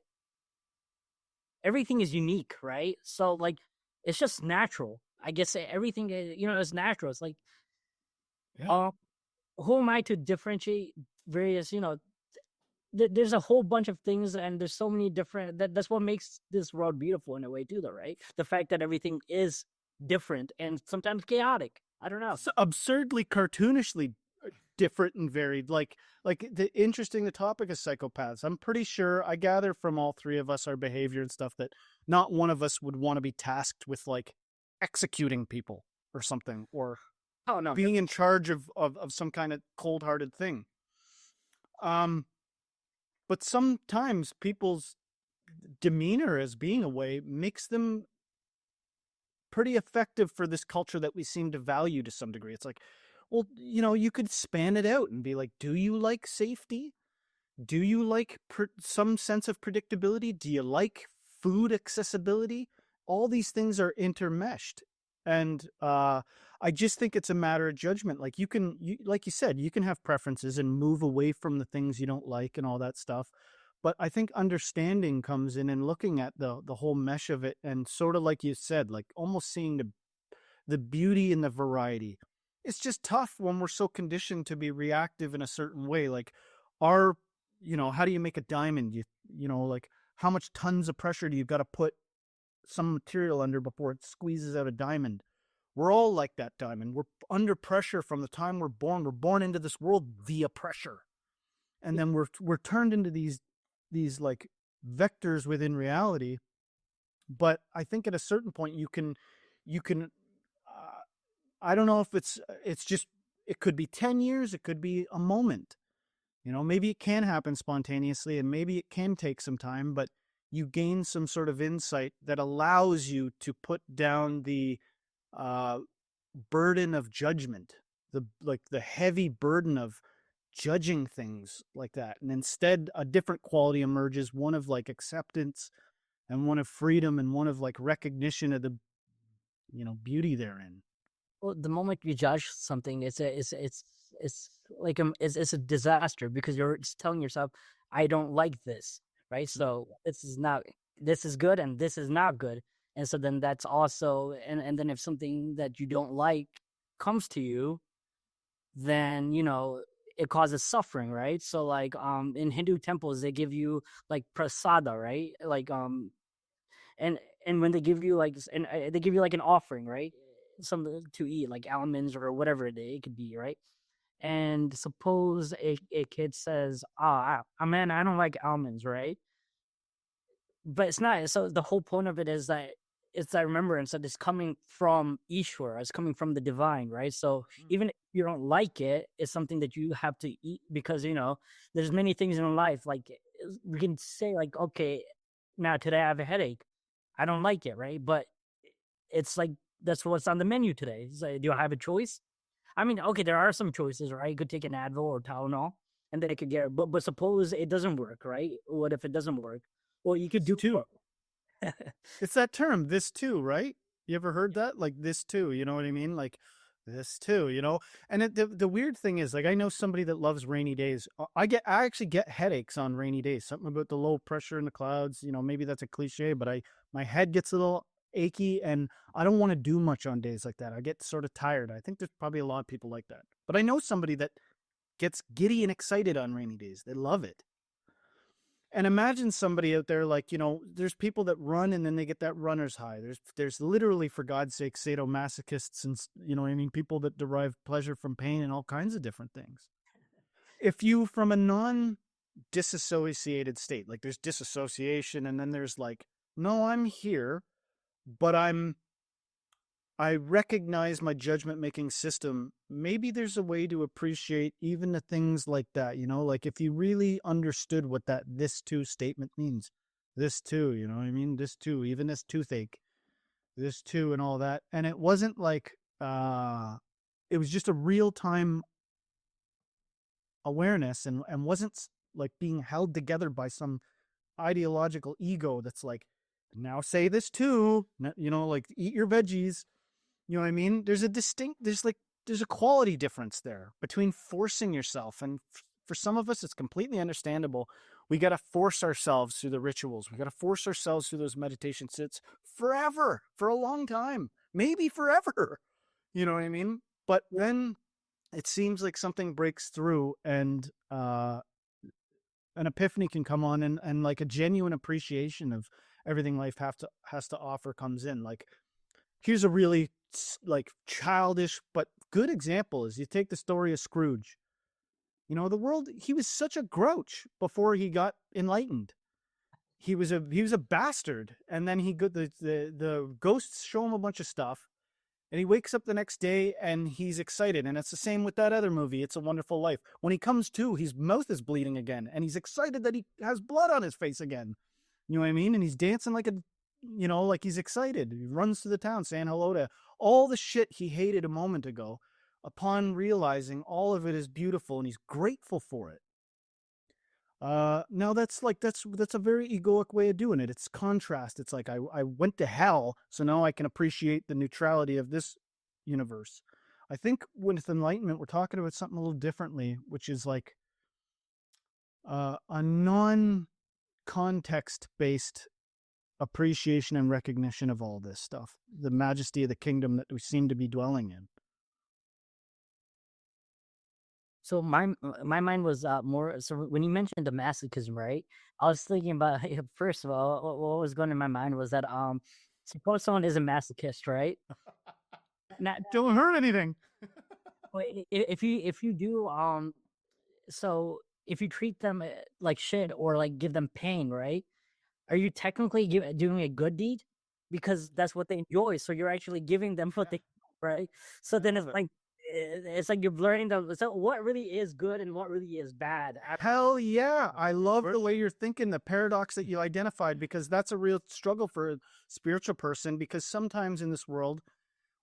everything is unique, right? So like, it's just natural. I guess everything, you know, is natural. It's like, Yeah. who am I to differentiate various, you know, there's a whole bunch of things, and there's so many different, that's what makes this world beautiful in a way too, though, right? The fact that everything is different and sometimes chaotic. I don't know. It's absurdly cartoonishly different and varied. Like the topic of psychopaths. I'm pretty sure, I gather from all three of us, our behavior and stuff, that not one of us would want to be tasked with like executing people or something, or being in charge of some kind of cold-hearted thing. But sometimes people's demeanor as being away makes them pretty effective for this culture that we seem to value to some degree. It's like, well, you know, you could span it out and be like, do you like safety? Do you like some sense of predictability? Do you like food accessibility? All these things are intermeshed. And I just think it's a matter of judgment. Like, like you said, you can have preferences and move away from the things you don't like and all that stuff. But I think understanding comes in and looking at the whole mesh of it, and sort of like you said, like almost seeing the beauty in the variety. It's just tough when we're so conditioned to be reactive in a certain way. Like, you know, how do you make a diamond? You know, like, how much tons of pressure do you got to put some material under before it squeezes out a diamond? We're all like that diamond. We're under pressure from the time we're born. We're born into this world via pressure. And then we're turned into these like vectors within reality. But I think at a certain point you can I don't know if it's just, it could be 10 years, it could be a moment. You know, maybe it can happen spontaneously, and maybe it can take some time, but you gain some sort of insight that allows you to put down the burden of judgment, the heavy burden of judging things like that. And instead, a different quality emerges, one of like acceptance and one of freedom and one of like recognition of the, beauty therein. Well, the moment you judge something, it's like it's a disaster because you're just telling yourself, I don't like this, right? So this is good and this is not good. And so then that's also, and then if something that you don't like comes to you, then, it causes suffering, right? So like, in Hindu temples, they give you like prasada, right? Like, and when they give you like, and they give you like an offering, right? Something to eat, like almonds or whatever it could be, right? And suppose a kid says, man, I don't like almonds, right? But it's not. So the whole point of it is that it's that remembrance that is coming from Ishwara, it's coming from the divine, right? So even if you don't like it, it's something that you have to eat because, there's many things in life. Like we can say like, okay, now today I have a headache. I don't like it, right? But it's like, that's what's on the menu today. It's like, do I have a choice? I mean, okay, there are some choices, right? You could take an Advil or Tylenol, and then it could get. But suppose it doesn't work, right? What if it doesn't work? Well, you could do too. It's that term, this too, right? You ever heard that? Like this too, you know what I mean? Like this too, And the weird thing is, like, I know somebody that loves rainy days. I actually get headaches on rainy days. Something about the low pressure in the clouds. Maybe that's a cliche, but my head gets a little achy, and I don't want to do much on days like that. I get sort of tired. I think there's probably a lot of people like that. But I know somebody that gets giddy and excited on rainy days. They love it. And imagine somebody out there, like, there's people that run and then they get that runner's high. There's literally, for God's sake, sadomasochists and, people that derive pleasure from pain and all kinds of different things. If you, from a non-disassociated state, like there's disassociation and then there's like, no, I'm here, but I recognize my judgment-making system. Maybe there's a way to appreciate even the things like that, like if you really understood what that this too statement means. This too, you know what I mean? This too, even this toothache, this too, and all that. And it wasn't like, it was just a real-time awareness and wasn't like being held together by some ideological ego that's like, now say this too, like eat your veggies. You know what I mean? There's a quality difference there between forcing yourself. And for some of us, it's completely understandable. We got to force ourselves through the rituals. We got to force ourselves through those meditation sits forever, for a long time, maybe forever. You know what I mean? But then it seems like something breaks through and an epiphany can come on and like a genuine appreciation of everything life has to offer comes in. Like, here's a really like childish but good example is you take the story of Scrooge. The world, he was such a grouch before he got enlightened. He was a bastard, and then the ghosts show him a bunch of stuff, and he wakes up the next day and he's excited. And it's the same with that other movie, It's a Wonderful Life. When he comes to, his mouth is bleeding again, and he's excited that he has blood on his face again. You know what I mean? And he's dancing like like he's excited. He runs through the town saying hello to all the shit he hated a moment ago. Upon realizing all of it is beautiful and he's grateful for it. Now that's a very egoic way of doing it. It's contrast. It's like I went to hell, so now I can appreciate the neutrality of this universe. I think with enlightenment, we're talking about something a little differently, which is like a non-context based appreciation and recognition of all this stuff, the majesty of the kingdom that we seem to be dwelling in. So my mind was more. So when you mentioned the masochism, right? I was thinking about first of all, what was going in my mind was that suppose someone is a masochist, right? Don't hurt anything. If you do so if you treat them like shit or like give them pain, right? Are you technically doing a good deed? Because that's what they enjoy. So you're actually giving them what they, right? So then it's like, it's like you're blurring the so what really is good and what really is bad. Hell yeah. I love the way you're thinking, the paradox that you identified, because that's a real struggle for a spiritual person, because sometimes in this world,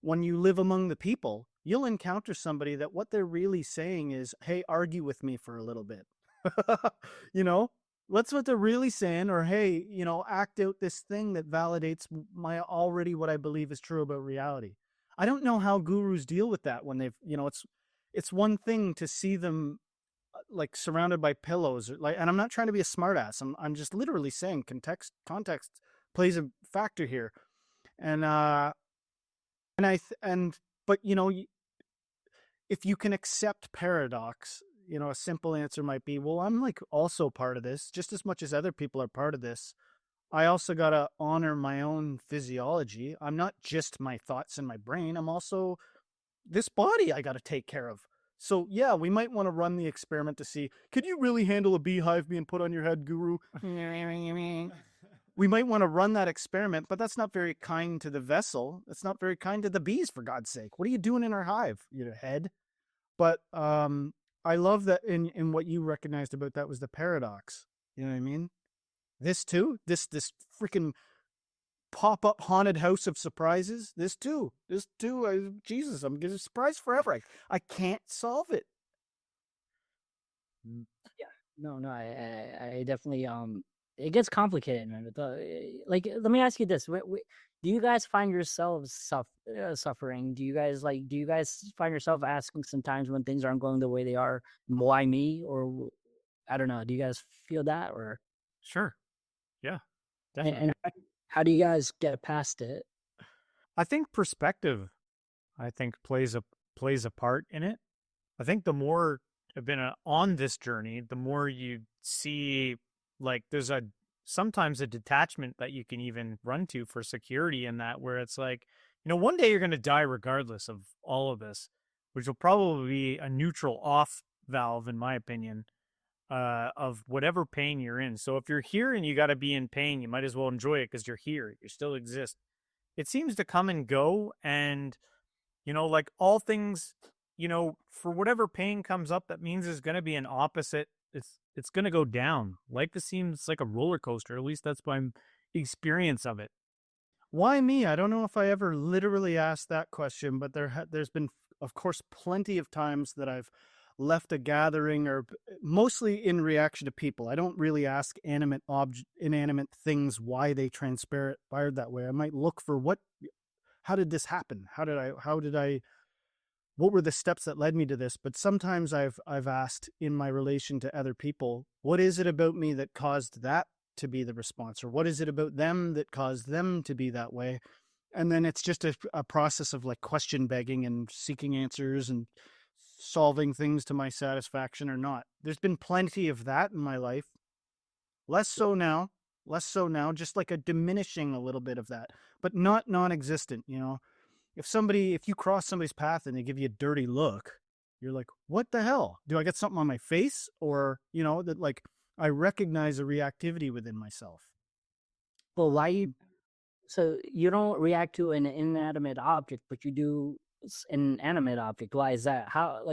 when you live among the people, you'll encounter somebody that what they're really saying is, hey, argue with me for a little bit. You know, that's what they're really saying. Or, hey, you know, act out this thing that validates my already what I believe is true about reality. I don't know how gurus deal with that when they've, you know, it's one thing to see them like surrounded by pillows, or, like, and I'm not trying to be a smartass. I'm just literally saying context plays a factor here. And but you know, if you can accept paradox, you know, a simple answer might be, well, I'm like also part of this just as much as other people are part of this. I also got to honor my own physiology. I'm not just my thoughts and my brain. I'm also this body I got to take care of. So yeah, we might want to run the experiment to see, could you really handle a beehive being put on your head, guru? We might want to run that experiment, but that's not very kind to the vessel. It's not very kind to the bees, for God's sake. What are you doing in our hive, you head? But I love that in what you recognized about that was the paradox. You know what I mean? This too, this freaking pop-up haunted house of surprises. This too. Jesus, I'm getting surprised forever. I can't solve it. Yeah, no, I definitely it gets complicated, man. Like, let me ask you this: do you guys find yourselves suffering? Do you guys find yourself asking sometimes when things aren't going the way they are, why me? Or I don't know. Do you guys feel that? Or Sure, yeah, definitely. and how do you guys get past it? I think perspective, plays a part in it. I think the more I've been on this journey, the more you see, like, there's sometimes a detachment that you can even run to for security in that, where it's like, you know, one day you're going to die regardless of all of this, which will probably be a neutral off valve, in my opinion, of whatever pain you're in. So if you're here and you got to be in pain, you might as well enjoy it because you're here. You still exist. It seems to come and go. And, you know, like all things, you know, for whatever pain comes up, that means there's going to be an opposite. It's going to go down. Life seems like a roller coaster. At least that's my experience of it. Why me? I don't know if I ever literally asked that question, but there's been, of course, plenty of times that I've left a gathering, or mostly in reaction to people. I don't really ask inanimate things why they transpired that way. I might look for how did this happen? What were the steps that led me to this? But sometimes I've asked in my relation to other people, what is it about me that caused that to be the response? Or what is it about them that caused them to be that way? And then it's just a process of like question begging and seeking answers and solving things to my satisfaction or not. There's been plenty of that in my life. Less so now, just like a diminishing a little bit of that, but not non-existent, you know. If you cross somebody's path and they give you a dirty look, you're like, what the hell? Do I get something on my face? Or, you know, that like I recognize a reactivity within myself. Well, so you don't react to an inanimate object, but you do an animate object. Why is that?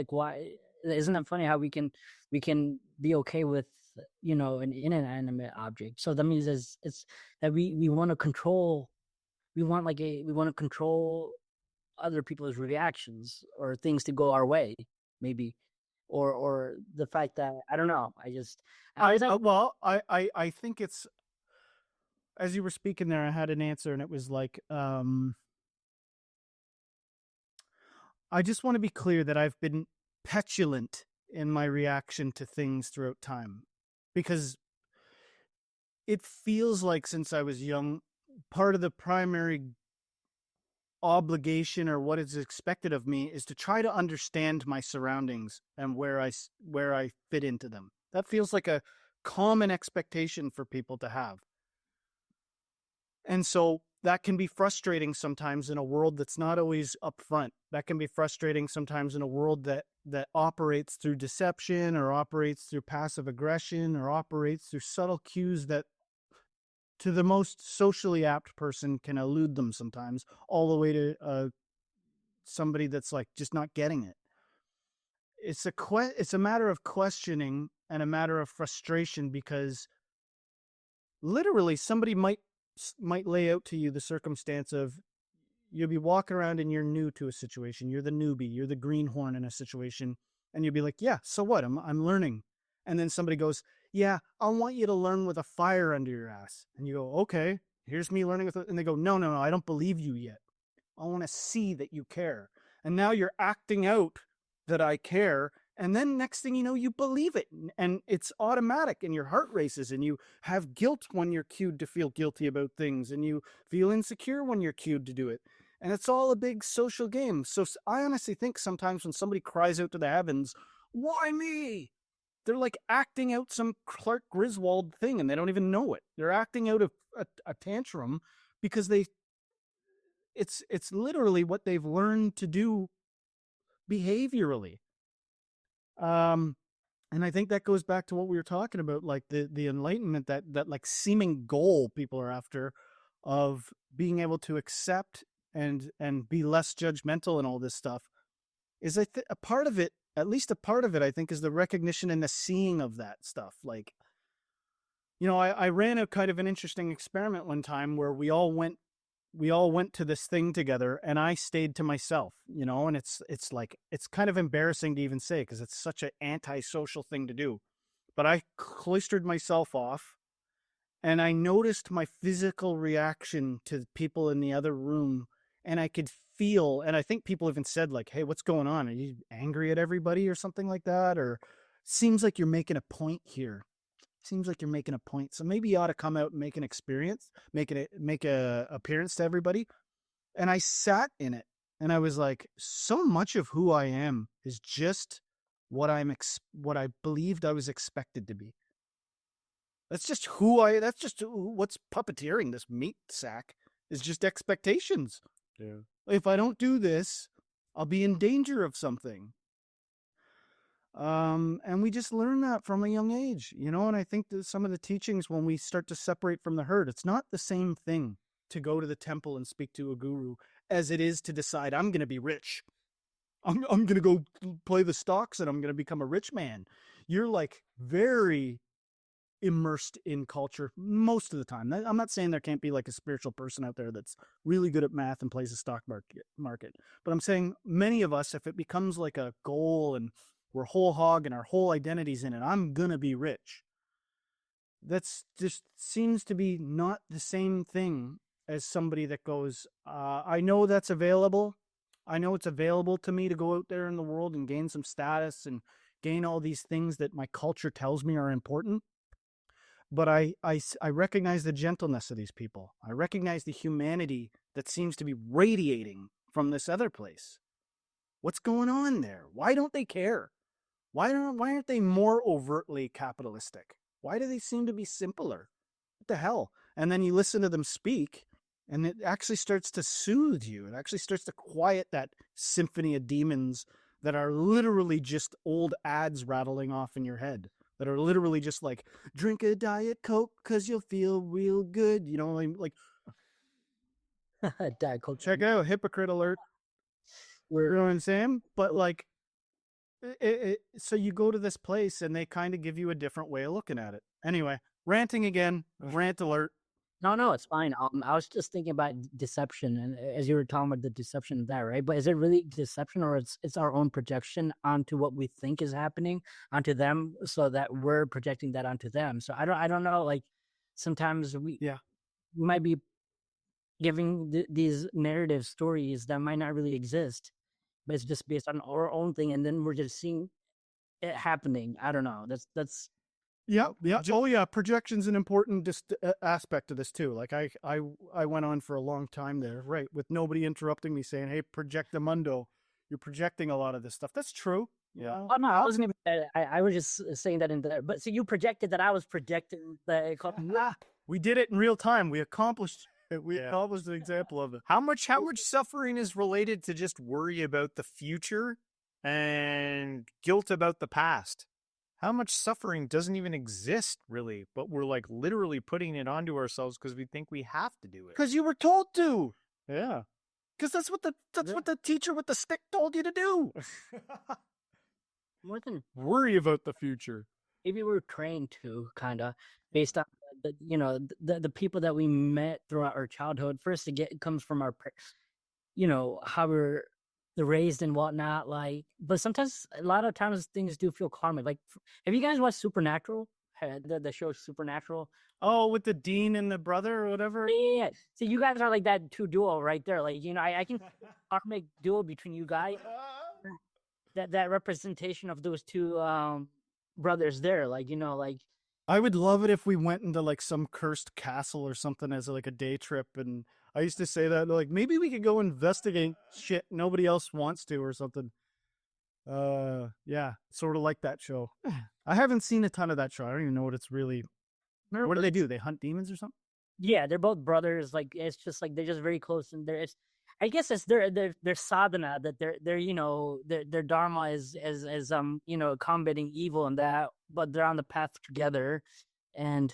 Why isn't that funny how we can be okay with, you know, an inanimate object? So that means it's that we want to control, we want to control other people's reactions or things to go our way, maybe, or the fact that I don't know. I think it's, as you were speaking there, I had an answer, and it was like, I just want to be clear that I've been petulant in my reaction to things throughout time, because it feels like since I was young, part of the primary obligation or what is expected of me is to try to understand my surroundings and where I fit into them. That feels like a common expectation for people to have. And so that can be frustrating sometimes in a world that's not always upfront. That can be frustrating sometimes in a world that operates through deception, or operates through passive aggression, or operates through subtle cues that to the most socially apt person can elude them sometimes, all the way to somebody that's like just not getting it. it's a matter of questioning and a matter of frustration, because literally somebody might lay out to you the circumstance of, you'll be walking around and you're new to a situation. You're the newbie. You're the greenhorn in a situation. And you'll be like, yeah, so what? I'm learning. And then somebody goes, yeah, I want you to learn with a fire under your ass. And you go, okay, here's me learning with it. And they go, no, I don't believe you yet. I want to see that you care. And now you're acting out that I care. And then next thing you know, you believe it. And it's automatic, and your heart races, and you have guilt when you're cued to feel guilty about things, and you feel insecure when you're cued to do it. And it's all a big social game. So I honestly think sometimes when somebody cries out to the heavens, why me? They're like acting out some Clark Griswold thing, and they don't even know it. They're acting out a tantrum because it's literally what they've learned to do behaviorally. And I think that goes back to what we were talking about, like the enlightenment, that like seeming goal people are after, of being able to accept and be less judgmental and all this stuff, is a part of it, at least a part of it, I think, is the recognition and the seeing of that stuff. Like, you know, I ran a kind of an interesting experiment one time where we all went to this thing together, and I stayed to myself, you know, and it's like, it's kind of embarrassing to even say, because it's such an antisocial thing to do. But I cloistered myself off, and I noticed my physical reaction to people in the other room, and I could feel, and I think people even said, like, hey, what's going on? Are you angry at everybody or something like that? Or seems like you're making a point here. Seems like you're making a point. So maybe you ought to come out and make an experience, make a appearance to everybody. And I sat in it, and I was like, so much of who I am is just what I believed I was expected to be. That's just what's puppeteering this meat sack, is just expectations. Yeah. If I don't do this, I'll be in danger of something. And we just learn that from a young age, you know, and I think that some of the teachings, when we start to separate from the herd, it's not the same thing to go to the temple and speak to a guru as it is to decide, I'm going to be rich. I'm going to go play the stocks and I'm going to become a rich man. You're like very immersed in culture most of the time. I'm not saying there can't be like a spiritual person out there that's really good at math and plays the stock market. But I'm saying many of us, if it becomes like a goal and we're whole hog and our whole identity's in it, I'm going to be rich, that's just seems to be not the same thing as somebody that goes, I know that's available. I know it's available to me to go out there in the world and gain some status and gain all these things that my culture tells me are important. But I recognize the gentleness of these people. I recognize the humanity that seems to be radiating from this other place. What's going on there? Why don't they care? Why aren't they more overtly capitalistic? Why do they seem to be simpler? What the hell? And then you listen to them speak, and it actually starts to soothe you. It actually starts to quiet that symphony of demons that are literally just old ads rattling off in your head, that are literally just like, drink a Diet Coke because you'll feel real good. You know, like Diet Coke. Check it out, hypocrite alert. You know what I'm saying? But like, so you go to this place and they kind of give you a different way of looking at it. Anyway, ranting again, rant alert. No, it's fine. I was just thinking about deception, and as you were talking about the deception of that, right? But is it really deception, or it's our own projection onto what we think is happening onto them, so that we're projecting that onto them? So I don't know. Like sometimes we might be giving these narrative stories that might not really exist, but it's just based on our own thing, and then we're just seeing it happening. I don't know. That's Yeah. Oh yeah, projection's an important aspect of this too. Like I went on for a long time there, right, with nobody interrupting me saying, "Hey, projectamundo, you're projecting a lot of this stuff." That's true. Yeah. Oh no, I wasn't even. I was just saying that in there. But so you projected that I was projecting the. We did it in real time. We accomplished it. We accomplished an example of it. How much suffering is related to just worry about the future and guilt about the past? How much suffering doesn't even exist, really, but we're like literally putting it onto ourselves because we think we have to do it. Because you were told to. Yeah. Because that's what the teacher with the stick told you to do. more than worry about the future. maybe we're trained to kind of based on the people that we met throughout our childhood. First, it comes from our how we're raised and whatnot. Like, but sometimes a lot of times things do feel karmic. Like, have you guys watched Supernatural? The show Supernatural. Oh, with the dean and the brother or whatever. Yeah. So you guys are like that two duo right there. Like, I can karmic duo between you guys. That representation of those two brothers there. Like, like I would love it if we went into like some cursed castle or something as like a day trip. And I used to say that, like, maybe we could go investigate shit nobody else wants to or something. Yeah, sort of like that show. I haven't seen a ton of that show. I don't even know what it's really. What do they do? They hunt demons or something? Yeah, they're both brothers. Like, it's just like they're just very close, and I guess it's their sadhana that their dharma is combating evil and that, but they're on the path together, and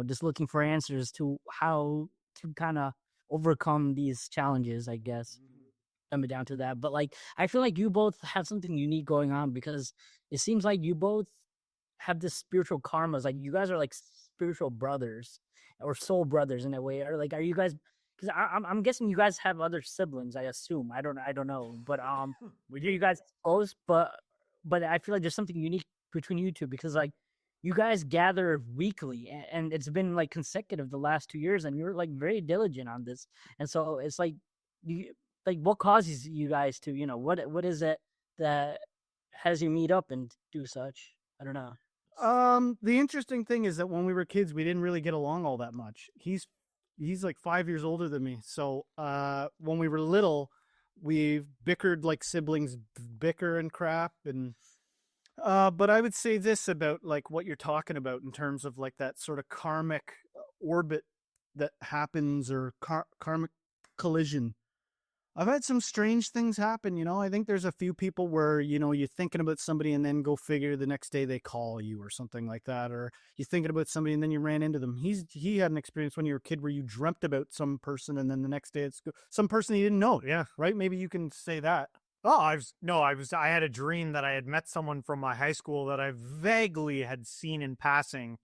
just looking for answers to how to kind of overcome these challenges. I guess coming down to that, but like I feel like you both have something unique going on because it seems like you both have this spiritual karmas. Like you guys are like spiritual brothers or soul brothers in a way. Or like, are you guys? Because I'm guessing you guys have other siblings. I assume I don't know, but you guys close, but I feel like there's something unique between you two because like you guys gather weekly and it's been like consecutive the last 2 years and you're like very diligent on this, and so it's like what causes you guys to what is it that has you meet up and do such? I don't know. The interesting thing is that when we were kids, we didn't really get along all that much. He's like 5 years older than me. So, when we were little, we bickered like siblings bicker and crap. And, but I would say this about like what you're talking about in terms of like that sort of karmic orbit that happens or karmic collision. I've had some strange things happen, I think there's a few people where, you're thinking about somebody and then go figure the next day they call you or something like that. Or you're thinking about somebody and then you ran into them. He had an experience when you were a kid where you dreamt about some person and then the next day it's some person he didn't know. Yeah. Right? Maybe you can say that. Oh, I had a dream that I had met someone from my high school that I vaguely had seen in passing.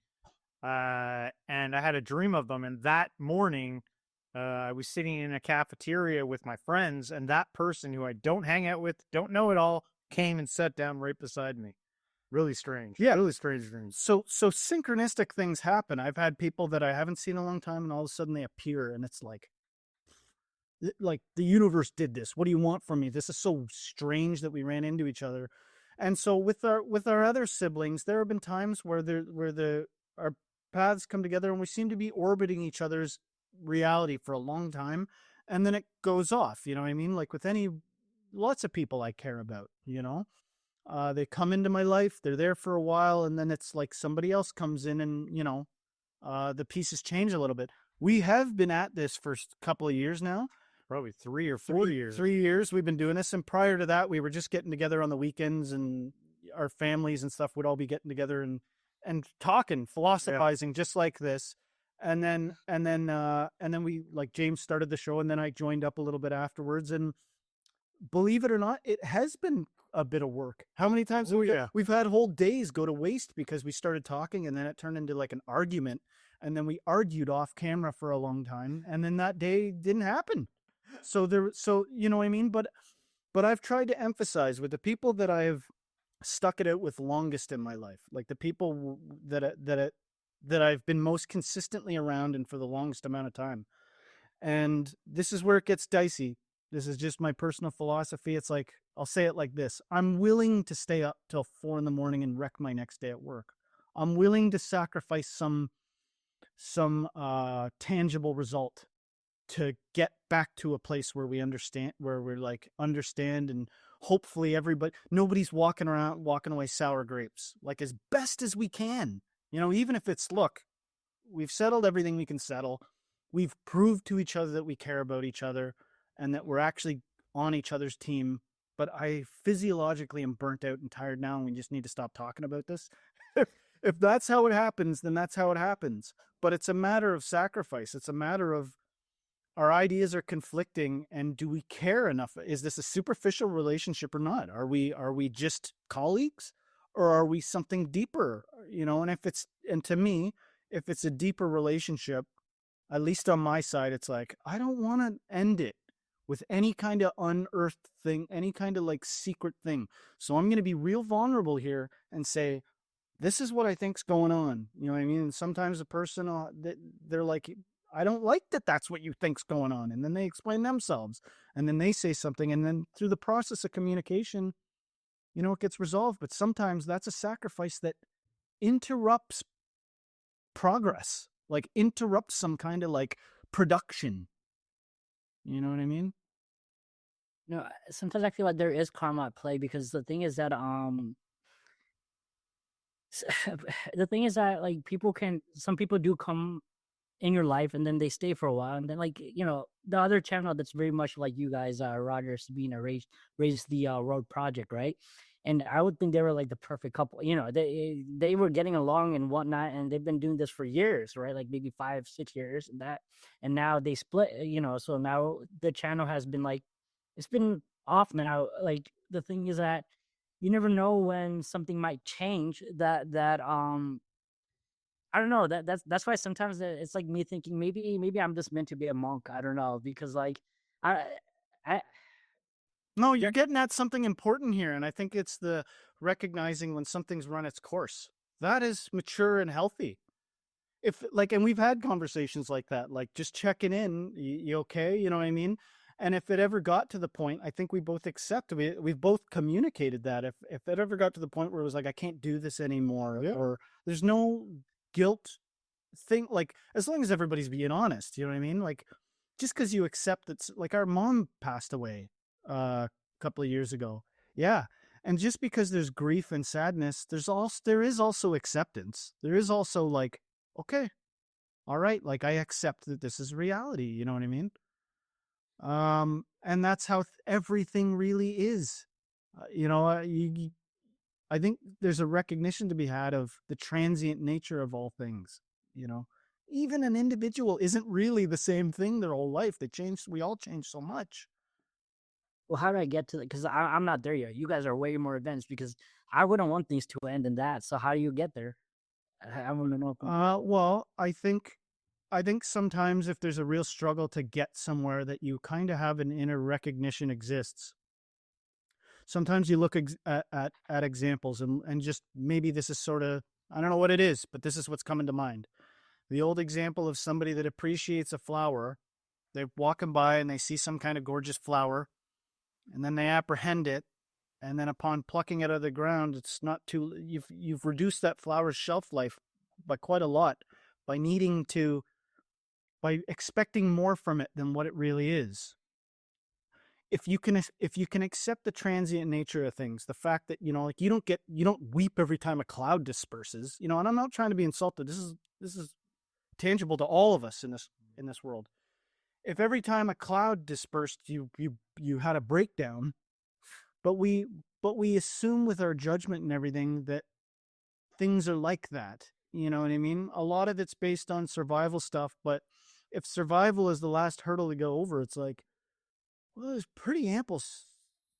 And I had a dream of them. And that morning, I was sitting in a cafeteria with my friends, and that person who I don't hang out with, don't know at all, came and sat down right beside me. Really strange. Yeah. Really strange dreams. So synchronistic things happen. I've had people that I haven't seen in a long time, and all of a sudden they appear, and it's like the universe did this. What do you want from me? This is so strange that we ran into each other. And so with our other siblings, there have been times where our paths come together, and we seem to be orbiting each other's reality for a long time, and then it goes off. You know what I mean? Like with lots of people I care about, they come into my life, they're there for a while, and then it's like somebody else comes in and the pieces change a little bit. We have been at this for a couple of years now, probably 3 or 4 years. 3 years we've been doing this, and prior to that we were just getting together on the weekends, and our families and stuff would all be getting together and talking, philosophizing, just like this. And then we, like, James started the show, and then I joined up a little bit afterwards. And believe it or not, it has been a bit of work. How many times we've had whole days go to waste because we started talking, and then it turned into like an argument, and then we argued off camera for a long time, and then that day didn't happen. So you know what I mean? But I've tried to emphasize with the people that I've stuck it out with longest in my life, like the people that I've been most consistently around and for the longest amount of time. And this is where it gets dicey. This is just my personal philosophy. It's like, I'll say it like this. I'm willing to stay up till 4 a.m. and wreck my next day at work. I'm willing to sacrifice some tangible result to get back to a place where we understand, and hopefully nobody's walking away sour grapes, like as best as we can. Even if it's, look, we've settled everything we can settle. We've proved to each other that we care about each other and that we're actually on each other's team. But I physiologically am burnt out and tired now, and we just need to stop talking about this. If that's how it happens, then that's how it happens. But it's a matter of sacrifice. It's a matter of our ideas are conflicting, and do we care enough? Is this a superficial relationship or not? Are we just colleagues? or are we something deeper? And to me, if it's a deeper relationship, at least on my side, it's like, I don't want to end it with any kind of unearthed thing, any kind of like secret thing. So I'm going to be real vulnerable here and say, this is what I think's going on. You know what I mean? And sometimes a person, they're like, I don't like that that's what you think's going on. And then they explain themselves, and then they say something. And then through the process of communication, it gets resolved. But sometimes that's a sacrifice that interrupts progress, like interrupts some kind of like production. You know what I mean? Sometimes I feel like there is karma at play, because the thing is that like some people do come in your life and then they stay for a while, and then like the other channel that's very much like you guys, Roger, Sabina, raised the Road Project, right? And I would think they were like the perfect couple. They were getting along and whatnot, and they've been doing this for years, right? Like maybe 5-6 years, and now they split. So now the channel has been like, it's been off now. Like the thing is that you never know when something might change. I don't know. That's why sometimes it's like me thinking maybe I'm just meant to be a monk. I don't know, because like I I No, you're getting at something important here. And I think it's the recognizing when something's run its course. That is mature and healthy. And we've had conversations like that, like just checking in, you okay? You know what I mean? And if it ever got to the point, I think we both we've both communicated that if it ever got to the point where it was like, I can't do this anymore, or there's no guilt thing, like as long as everybody's being honest, you know what I mean? Like just because you accept that, like our mom passed away a couple of years ago. Yeah. And just because there's grief and sadness, there is also acceptance. There is also like, okay, all right, like I accept that this is reality, you know what I mean? And that's how everything really is. I think there's a recognition to be had of the transient nature of all things. Even an individual isn't really the same thing their whole life. We all change so much. Well, how do I get to that? Because I'm not there yet. You guys are way more advanced, because I wouldn't want things to end in that. So how do you get there? I want to know. Well, I think sometimes if there's a real struggle to get somewhere, that you kind of have an inner recognition exists. Sometimes you look at examples, and just maybe this is sort of, I don't know what it is, but this is what's coming to mind. The old example of somebody that appreciates a flower. They're walking by and they see some kind of gorgeous flower, and then they apprehend it, and then upon plucking it out of the ground, it's not too, you've reduced that flower's shelf life by quite a lot by expecting more from it than what it really is. If you can accept the transient nature of things, the fact that like you don't weep every time a cloud disperses, and I'm not trying to be insulted. This is tangible to all of us in this world. If every time a cloud dispersed, you had a breakdown, but we assume with our judgment and everything that things are like that. You know what I mean? A lot of it's based on survival stuff, but if survival is the last hurdle to go over, it's like, well, there's pretty ample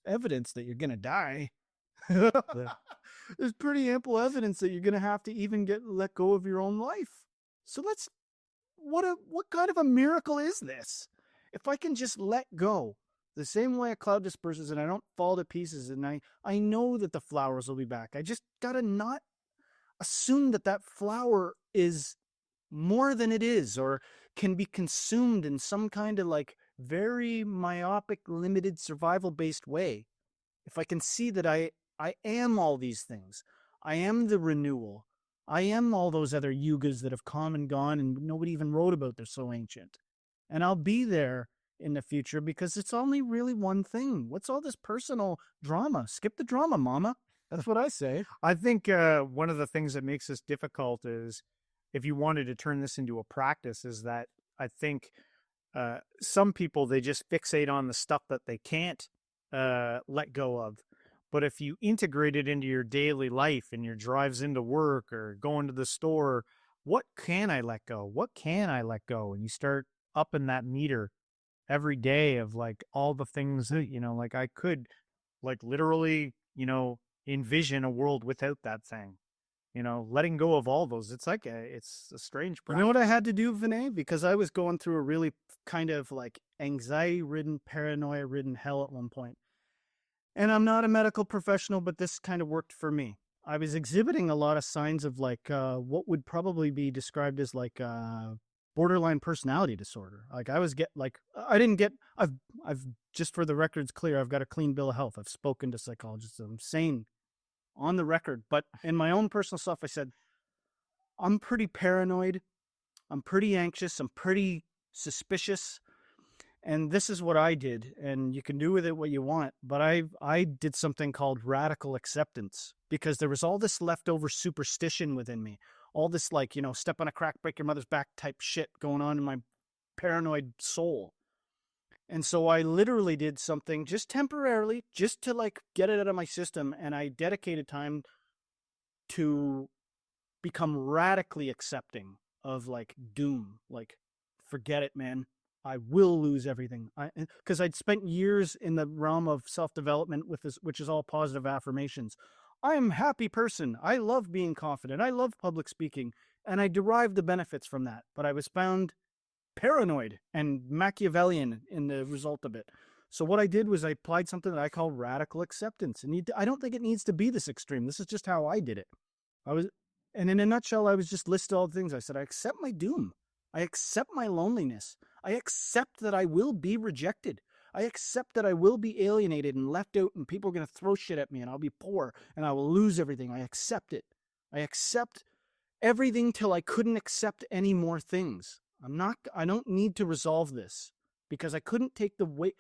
evidence that you're going to die. There's pretty ample evidence that you're going to have to even let go of your own life. So what kind of a miracle is this? If I can just let go, the same way a cloud disperses and I don't fall to pieces, and I know that the flowers will be back. I just got to not assume that flower is more than it is, or can be consumed in some kind of like very myopic, limited, survival-based way. If I can see that I am all these things, I am the renewal, I am all those other yugas that have come and gone and nobody even wrote about, they're so ancient. And I'll be there in the future because it's only really one thing. What's all this personal drama? Skip the drama, mama. That's what I say. I think one of the things that makes this difficult is, if you wanted to turn this into a practice, is that I think some people, they just fixate on the stuff that they can't let go of. But if you integrate it into your daily life and your drives into work or going to the store, what can I let go? What can I let go? And you start upping that meter every day of like all the things that, like I could like literally, envision a world without that thing. You know, letting go of all those. It's like it's a strange You practice. know what I had to do, Vinay? Because I was going through a really kind of like anxiety-ridden, paranoia-ridden hell at one point. And I'm not a medical professional, but this kind of worked for me. I was exhibiting a lot of signs of like what would probably be described as like borderline personality disorder. Like I've just for the record's clear, I've got a clean bill of health. I've spoken to psychologists. I'm sane on the record, but in my own personal stuff, I said, I'm pretty paranoid. I'm pretty anxious. I'm pretty suspicious. And this is what I did. And you can do with it what you want. But I did something called radical acceptance because there was all this leftover superstition within me. All this, like, you know, step on a crack, break your mother's back type shit going on in my paranoid soul. And so I literally did something just temporarily, just to like get it out of my system. And I dedicated time to become radically accepting of like doom. Like, forget it, man. I will lose everything. Because I'd spent years in the realm of self-development with this, which is all positive affirmations. I am a happy person. I love being confident. I love public speaking. And I derived the benefits from that. But I was found paranoid and Machiavellian in the result of it. So what I did was I applied something that I call radical acceptance. And I don't think it needs to be this extreme. This is just how I did it. And in a nutshell, I was just listed all the things. I said, I accept my doom. I accept my loneliness. I accept that I will be rejected. I accept that I will be alienated and left out and people are going to throw shit at me and I'll be poor and I will lose everything. I accept it. I accept everything till I couldn't accept any more things. I don't need to resolve this because I couldn't take the weight.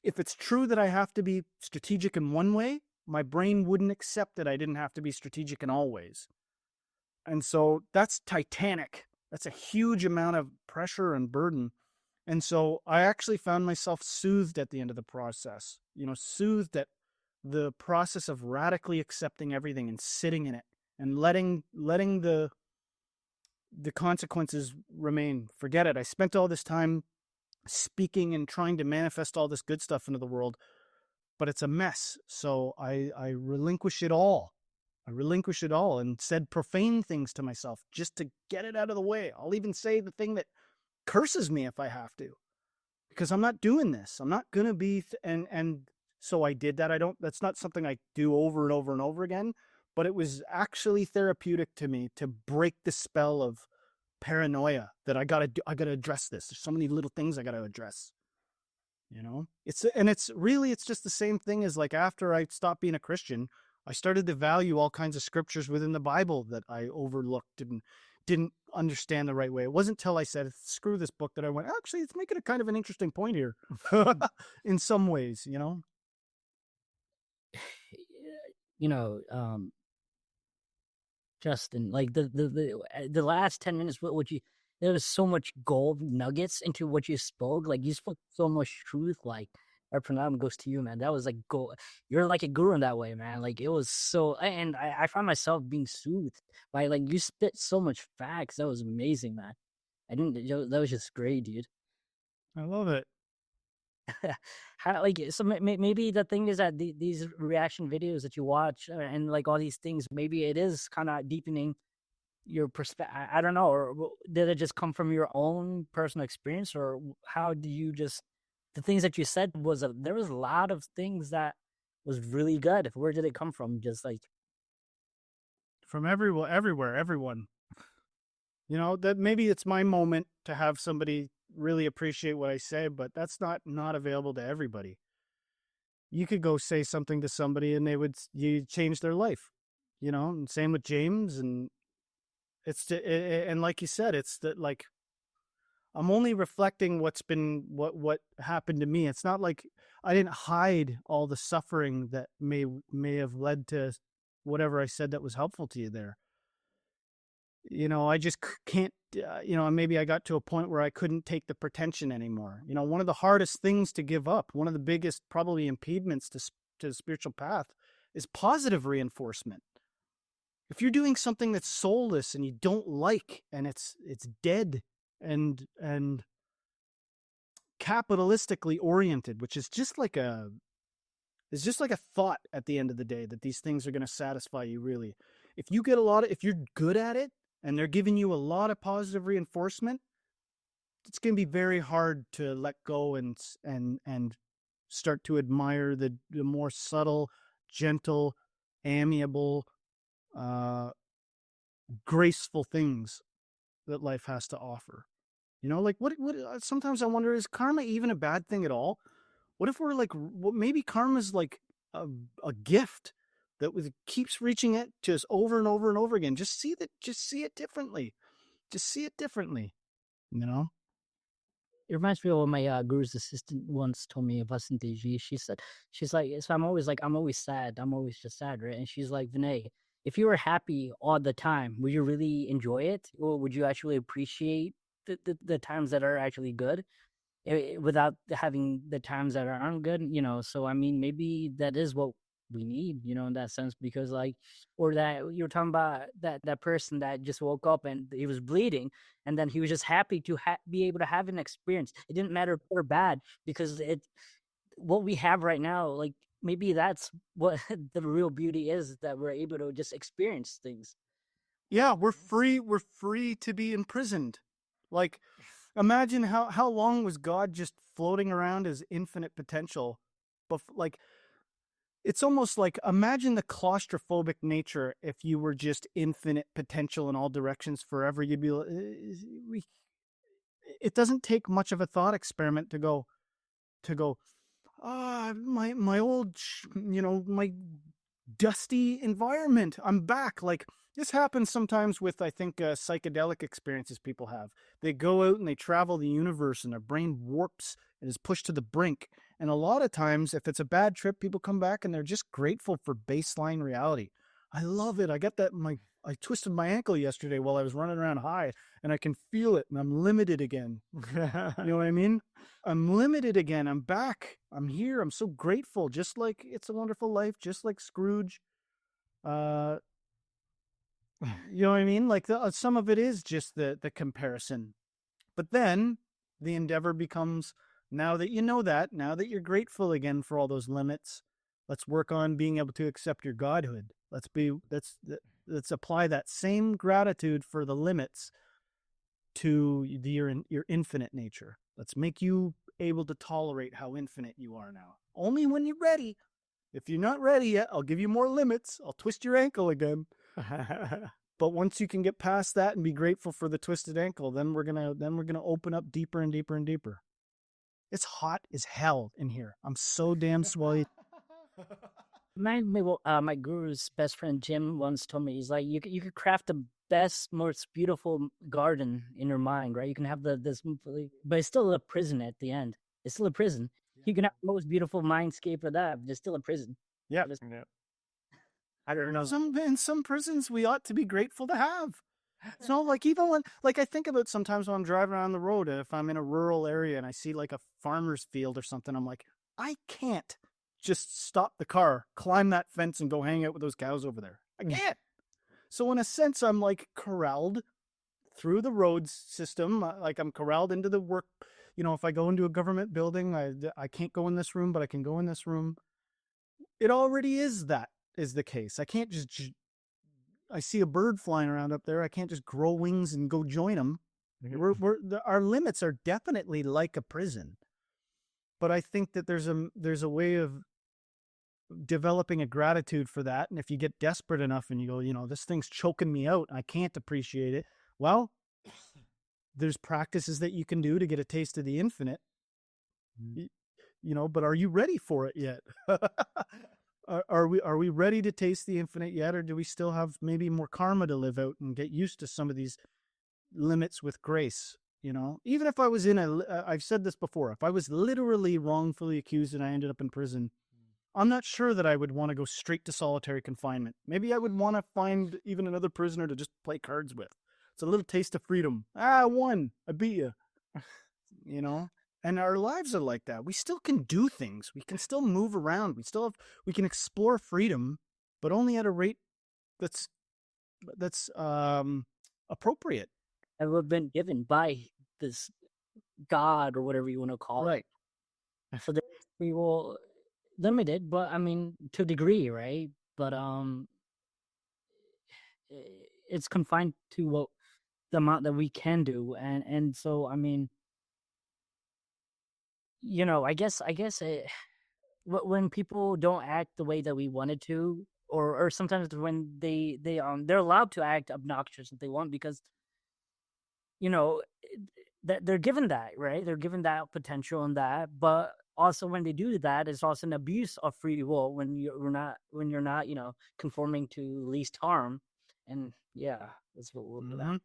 If it's true that I have to be strategic in one way, my brain wouldn't accept that I didn't have to be strategic in all ways. And so that's titanic. That's a huge amount of pressure and burden. And so I actually found myself soothed at the end of the process, you know, soothed at the process of radically accepting everything and sitting in it and letting the consequences remain. Forget it. I spent all this time speaking and trying to manifest all this good stuff into the world, but it's a mess. So I relinquish it all. I relinquished it all and said profane things to myself just to get it out of the way. I'll even say the thing that curses me if I have to, because I'm not doing this. I'm not going to be, and so I did that. That's not something I do over and over and over again, but it was actually therapeutic to me to break the spell of paranoia that I got to address this. There's so many little things I got to address, you know, it's just the same thing as like after I stopped being a Christian, I started to value all kinds of scriptures within the Bible that I overlooked and didn't understand the right way. It wasn't until I said, screw this book, that I went, actually, it's making a kind of an interesting point here in some ways, you know? You know, Justin, like the last 10 minutes, what you, there was so much gold nuggets into what you spoke. Like you spoke so much truth. Like our pranam goes to you, man. That was like gold. You're like a guru in that way, man. Like it was so, and I found myself being soothed by like you spit so much facts. That was amazing, man. That was just great, dude. I love it. How, like, so maybe the thing is that these reaction videos that you watch and like all these things, maybe it is kind of deepening your perspective. I don't know, or did it just come from your own personal experience, or how do you just, the things that you said there was a lot of things that was really good. Where did it come from? Just like from everywhere, everyone. You know, that maybe it's my moment to have somebody really appreciate what I say, but that's not available to everybody. You could go say something to somebody and you change their life, you know, and same with James. And and like you said, it's that like, I'm only reflecting what happened to me. It's not like I didn't hide all the suffering that may have led to whatever I said that was helpful to you there. You know, I just can't, you know, maybe I got to a point where I couldn't take the pretension anymore. You know, one of the hardest things to give up, one of the biggest probably impediments to the spiritual path is positive reinforcement. If you're doing something that's soulless and you don't like, and it's dead and capitalistically oriented, which is just like It's just like a thought at the end of the day that these things are going to satisfy you. Really, if you're good at it and they're giving you a lot of positive reinforcement, it's going to be very hard to let go and start to admire the more subtle, gentle, amiable, graceful things that life has to offer. You know, like what sometimes I wonder, is karma even a bad thing at all? What if we're like, maybe karma's like a gift that keeps reaching it to us over and over and over again. Just see it differently. Just see it differently, you know? It reminds me of what my guru's assistant once told me, Vasanti ji. She's like, so I'm always sad. I'm always just sad, right? And she's like, Vinay, if you were happy all the time, would you really enjoy it? Or would you actually appreciate the times that are actually good without having the times that aren't good? You know, so I mean, maybe that is what we need, you know, in that sense, because like, or that you're talking about that person that just woke up and he was bleeding, and then he was just happy to be able to have an experience. It didn't matter good or bad, because what we have right now, like maybe that's what the real beauty is, that we're able to just experience things. Yeah, we're free to be imprisoned. Like, imagine how long was God just floating around as infinite potential, but like, it's almost like, imagine the claustrophobic nature if you were just infinite potential in all directions forever. You'd be it doesn't take much of a thought experiment to go my old, my dusty environment, I'm back. Like, this happens sometimes with, I think, psychedelic experiences people have. They go out and they travel the universe and their brain warps and is pushed to the brink. And a lot of times, if it's a bad trip, people come back and they're just grateful for baseline reality. I love it. I got that. I twisted my ankle yesterday while I was running around high, and I can feel it, and I'm limited again. You know what I mean? I'm limited again. I'm back. I'm here. I'm so grateful. Just like It's a Wonderful Life, just like Scrooge. You know what I mean? Like, some of it is just the comparison. But then the endeavor becomes, now that you're grateful again for all those limits, let's work on being able to accept your godhood. Let's apply that same gratitude for the limits to your infinite nature. Let's make you able to tolerate how infinite you are now. Only when you're ready. If you're not ready yet, I'll give you more limits. I'll twist your ankle again. But once you can get past that and be grateful for the twisted ankle, then we're gonna open up deeper and deeper and deeper. It's hot as hell in here. I'm so damn sweaty. My guru's best friend Jim once told me, he's like, you could craft the best, most beautiful garden in your mind, right? You can have this, but it's still a prison at the end. It's still a prison. You can have the most beautiful mindscape of that, but it's still a prison. Yeah. I don't know. In some prisons, we ought to be grateful to have. So, like, even when, like, I think about sometimes when I'm driving around the road, if I'm in a rural area and I see like a farmer's field or something, I'm like, I can't just stop the car, climb that fence, and go hang out with those cows over there. I can't. So in a sense, I'm like corralled through the roads system. Like, I'm corralled into the work. You know, if I go into a government building, I can't go in this room, but I can go in this room. It already is the case. I can't just, I see a bird flying around up there, I can't just grow wings and go join them. Our limits are definitely like a prison. But I think that there's a way of developing a gratitude for that. And if you get desperate enough and you go, this thing's choking me out, I can't appreciate it. Well, there's practices that you can do to get a taste of the infinite. But are you ready for it yet? Are we ready to taste the infinite yet, or do we still have maybe more karma to live out and get used to some of these limits with grace? Even if I was I've said this before, if I was literally wrongfully accused and I ended up in prison, I'm not sure that I would want to go straight to solitary confinement. Maybe I would want to find even another prisoner to just play cards with. It's a little taste of freedom. I won. I beat you. And our lives are like that. We still can do things. We can still move around. We can explore freedom, but only at a rate that's appropriate. And we've been given by this God or whatever you want to call it. Right. So that we will, limited, but I mean to a degree, right? But it's confined to what the amount that we can do, and so I mean, I guess when people don't act the way that we wanted to, or sometimes when they're allowed to act obnoxious if they want, because you know that they're given that, right? They're given that potential and that, but also when they do that, it's also an abuse of free will when you're not conforming to least harm, and yeah, that's what we'll do that. Mm-hmm.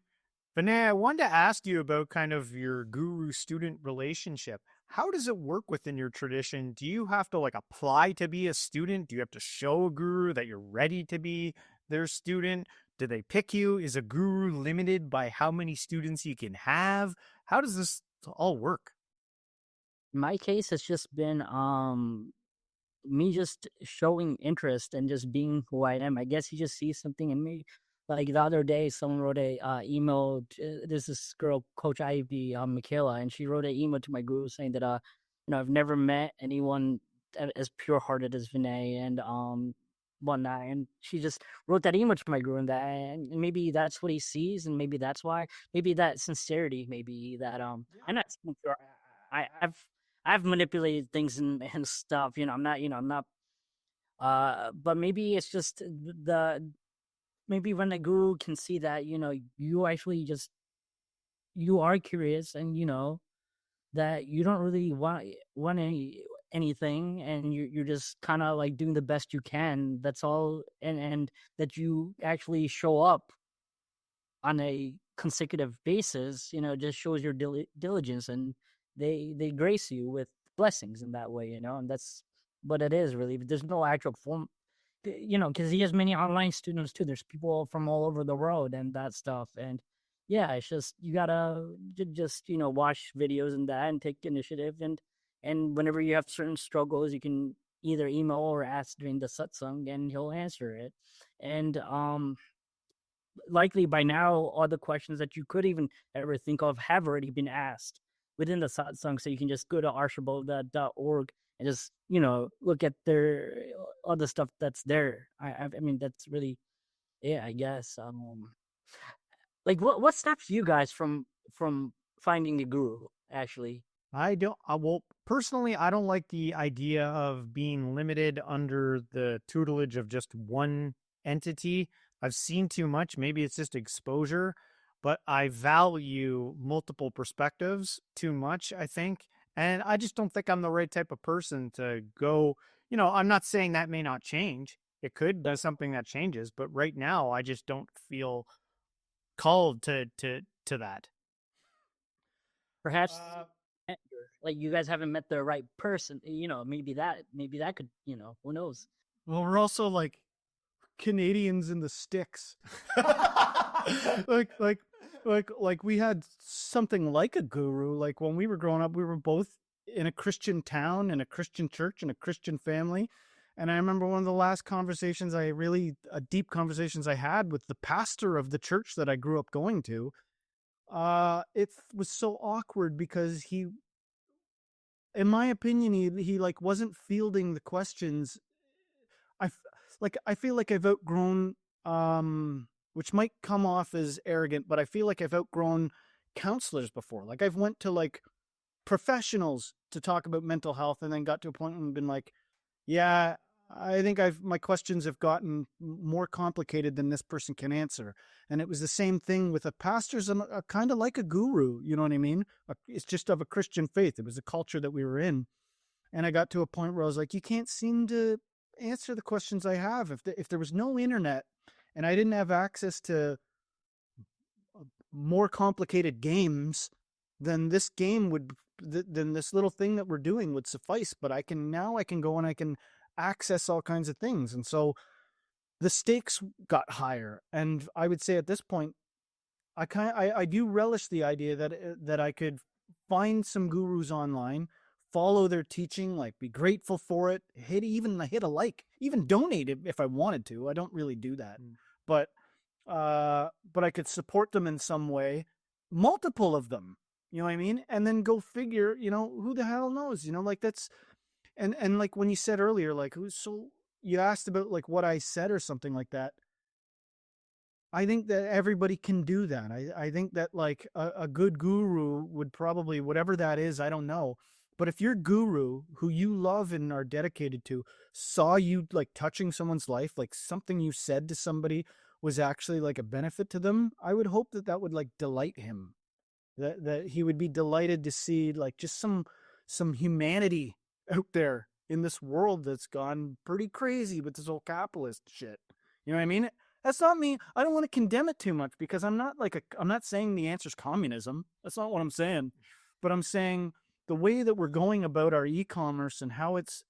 Vinay, I wanted to ask you about kind of your guru-student relationship. How does it work within your tradition? Do you have to like apply to be a student? Do you have to show a guru that you're ready to be their student? Do they pick you? Is a guru limited by how many students you can have? How does this all work? In my case, it's just been me just showing interest and just being who I am. I guess he just sees something in me. Like the other day, someone wrote a email. There's this girl, Coach Ivy, Michaela, and she wrote an email to my guru saying that I've never met anyone as pure-hearted as Vinay, and whatnot. And she just wrote that email to my guru, and maybe that's what he sees, and maybe that's why. Maybe that sincerity, maybe that I'm not sure. I've manipulated things and stuff. I'm not. But maybe it's just maybe when the guru can see that you actually just you are curious, and that you don't really want anything, and you're just kind of like doing the best you can. That's all, and that you actually show up on a consecutive basis, just shows your diligence, and they grace you with blessings in that way, and that's what it is really. But there's no actual form, because he has many online students too. There's people from all over the world and that stuff, and yeah, it's just you gotta just watch videos and that, and take initiative, and whenever you have certain struggles, you can either email or ask during the satsang, and he'll answer it. And likely by now, all the questions that you could even ever think of have already been asked within the satsang. So you can just go to arshabodha.org and just look at their all the stuff that's there. I mean, that's really, yeah, I guess. Like what stops you guys from finding the guru actually? I don't, well, personally, I don't like the idea of being limited under the tutelage of just one entity. I've seen too much. Maybe it's just exposure, but I value multiple perspectives too much, I think. And I just don't think I'm the right type of person to go, I'm not saying that may not change. It could be something that changes, but right now I just don't feel called to that. Perhaps like you guys haven't met the right person. Maybe that could, who knows. Well, we're also like Canadians in the sticks. like we had something like a guru. Like when we were growing up, we were both in a Christian town, in a Christian church, in a Christian family. And I remember one of the last conversations deep conversations I had with the pastor of the church that I grew up going to. It was so awkward because he, in my opinion, he like wasn't fielding the questions. I feel like I've outgrown, which might come off as arrogant, but I feel like I've outgrown counselors before. Like I've went to like professionals to talk about mental health, and then got to a point and been like, yeah, I think my questions have gotten more complicated than this person can answer. And it was the same thing with a pastor's a kind of like a guru, you know what I mean? It's just of a Christian faith. It was a culture that we were in. And I got to a point where I was like, you can't seem to answer the questions I have. If there was no internet and I didn't have access to more complicated games, then this little thing that we're doing would suffice. But I can go and I can access all kinds of things. And so the stakes got higher. And I would say at this point, I do relish the idea that I could find some gurus online, follow their teaching, like be grateful for it, hit a like, even donate if I wanted to. I don't really do that, but I could support them in some way, multiple of them, you know what I mean? And then go figure, who the hell knows, like And like when you said earlier, like you asked about like what I said or something like that. I think that everybody can do that. I think that like a good guru would probably, whatever that is, I don't know. But if your guru, who you love and are dedicated to, saw you like touching someone's life, like something you said to somebody was actually like a benefit to them, I would hope that that would like delight him. That he would be delighted to see like just some humanity out there in this world that's gone pretty crazy with this whole capitalist shit. You know what I mean? That's not me. I don't want to condemn it too much because I'm not saying the answer is communism. That's not what I'm saying. But I'm saying the way that we're going about our e-commerce and how it's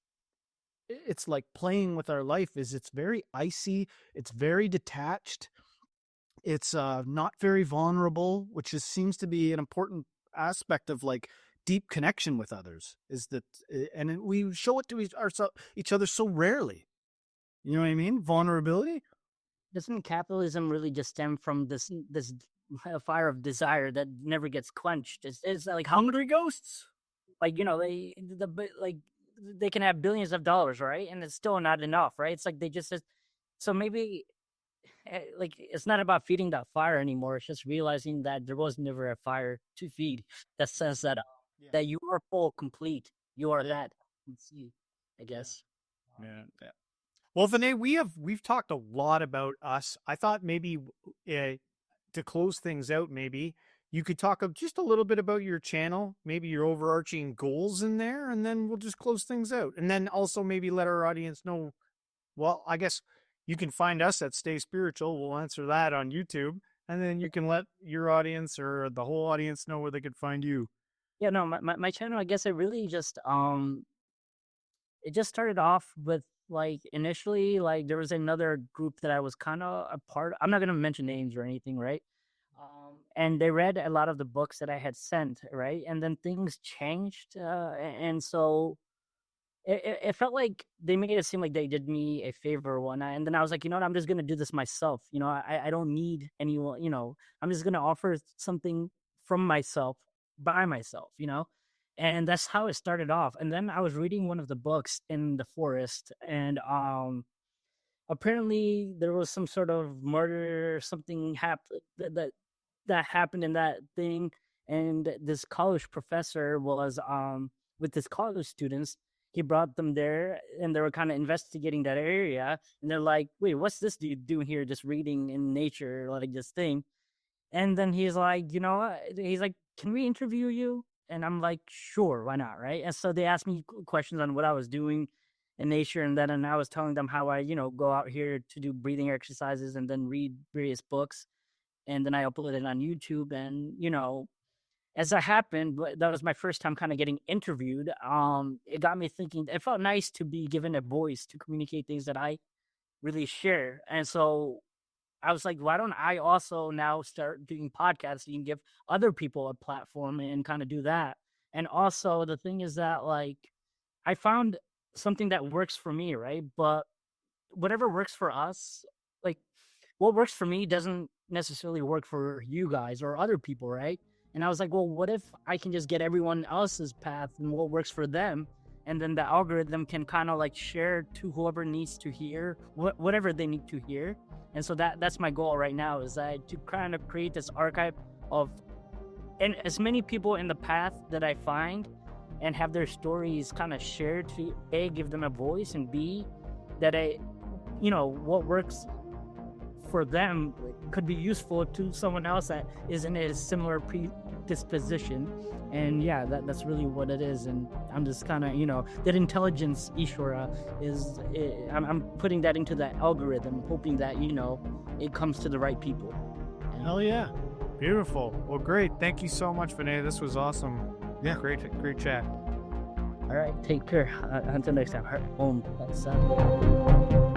like playing with our life is it's very icy. It's very detached. It's not very vulnerable, which seems to be an important aspect of like deep connection with others. Is that, and we show it to each other so rarely. You know what I mean? Vulnerability. Doesn't capitalism really just stem from this fire of desire that never gets quenched? It's like hungry ghosts. Like, you know, they can have billions of dollars, right? And it's still not enough, right? It's like they just so maybe like it's not about feeding that fire anymore. It's just realizing that there was never a fire to feed. That says that that you are full, complete. You are that. I guess. Yeah. Well, Vinay, we've talked a lot about us. I thought maybe to close things out, maybe you could talk just a little bit about your channel, maybe your overarching goals in there, and then we'll just close things out. And then also maybe let our audience know, well, I guess you can find us at Stay Spiritual. We'll answer that on YouTube. And then you can let your audience or the whole audience know where they could find you. Yeah, no, my channel, I guess it really just it just started off with like initially like there was another group that I was kind of a part of. I'm not going to mention names or anything, right? And they read a lot of the books that I had sent, right? And then things changed, and so it felt like they made it seem like they did me a favor one night. And then I was like, you know what, I'm just going to do this myself. You know, I don't need anyone, you know, I'm just going to offer something from myself by myself, you know? And that's how it started off. And then I was reading one of the books in the forest, and apparently there was some sort of murder, something happened that happened in that thing. And this college professor was with his college students. He brought them there, and they were kind of investigating that area. And they're like, "Wait, what's this dude doing here? Just reading in nature, like this thing." And then he's like, "You know what?" He's like, "Can we interview you?" And I'm like, "Sure, why not?" Right? And so they asked me questions on what I was doing in nature, and I was telling them how I, you know, go out here to do breathing exercises and then read various books, and then I upload it on YouTube. And you know, as that happened, that was my first time kind of getting interviewed. It got me thinking. It felt nice to be given a voice to communicate things that I really share, and so I was like, why don't I also now start doing podcasting and give other people a platform and kind of do that? And also the thing is that like I found something that works for me, right? But whatever works for us, like what works for me doesn't necessarily work for you guys or other people, right? And I was like, well, what if I can just get everyone else's path and what works for them? And then the algorithm can kind of like share to whoever needs to hear whatever they need to hear. And so that's my goal right now, is to kind of create this archive of and as many people in the path that I find and have their stories kind of shared to A, give them a voice, and B, that you know, what works for them could be useful to someone else that is in a similar predisposition. And yeah, that's really what it is. And I'm just kind of, you know, that intelligence, Ishvara, I'm putting that into the algorithm, hoping that, you know, it comes to the right people. And Hell yeah. Beautiful. Well, great. Thank you so much, Vinay. This was awesome. Yeah. Great chat. all right, take care. Until next time. Om Tat Sat.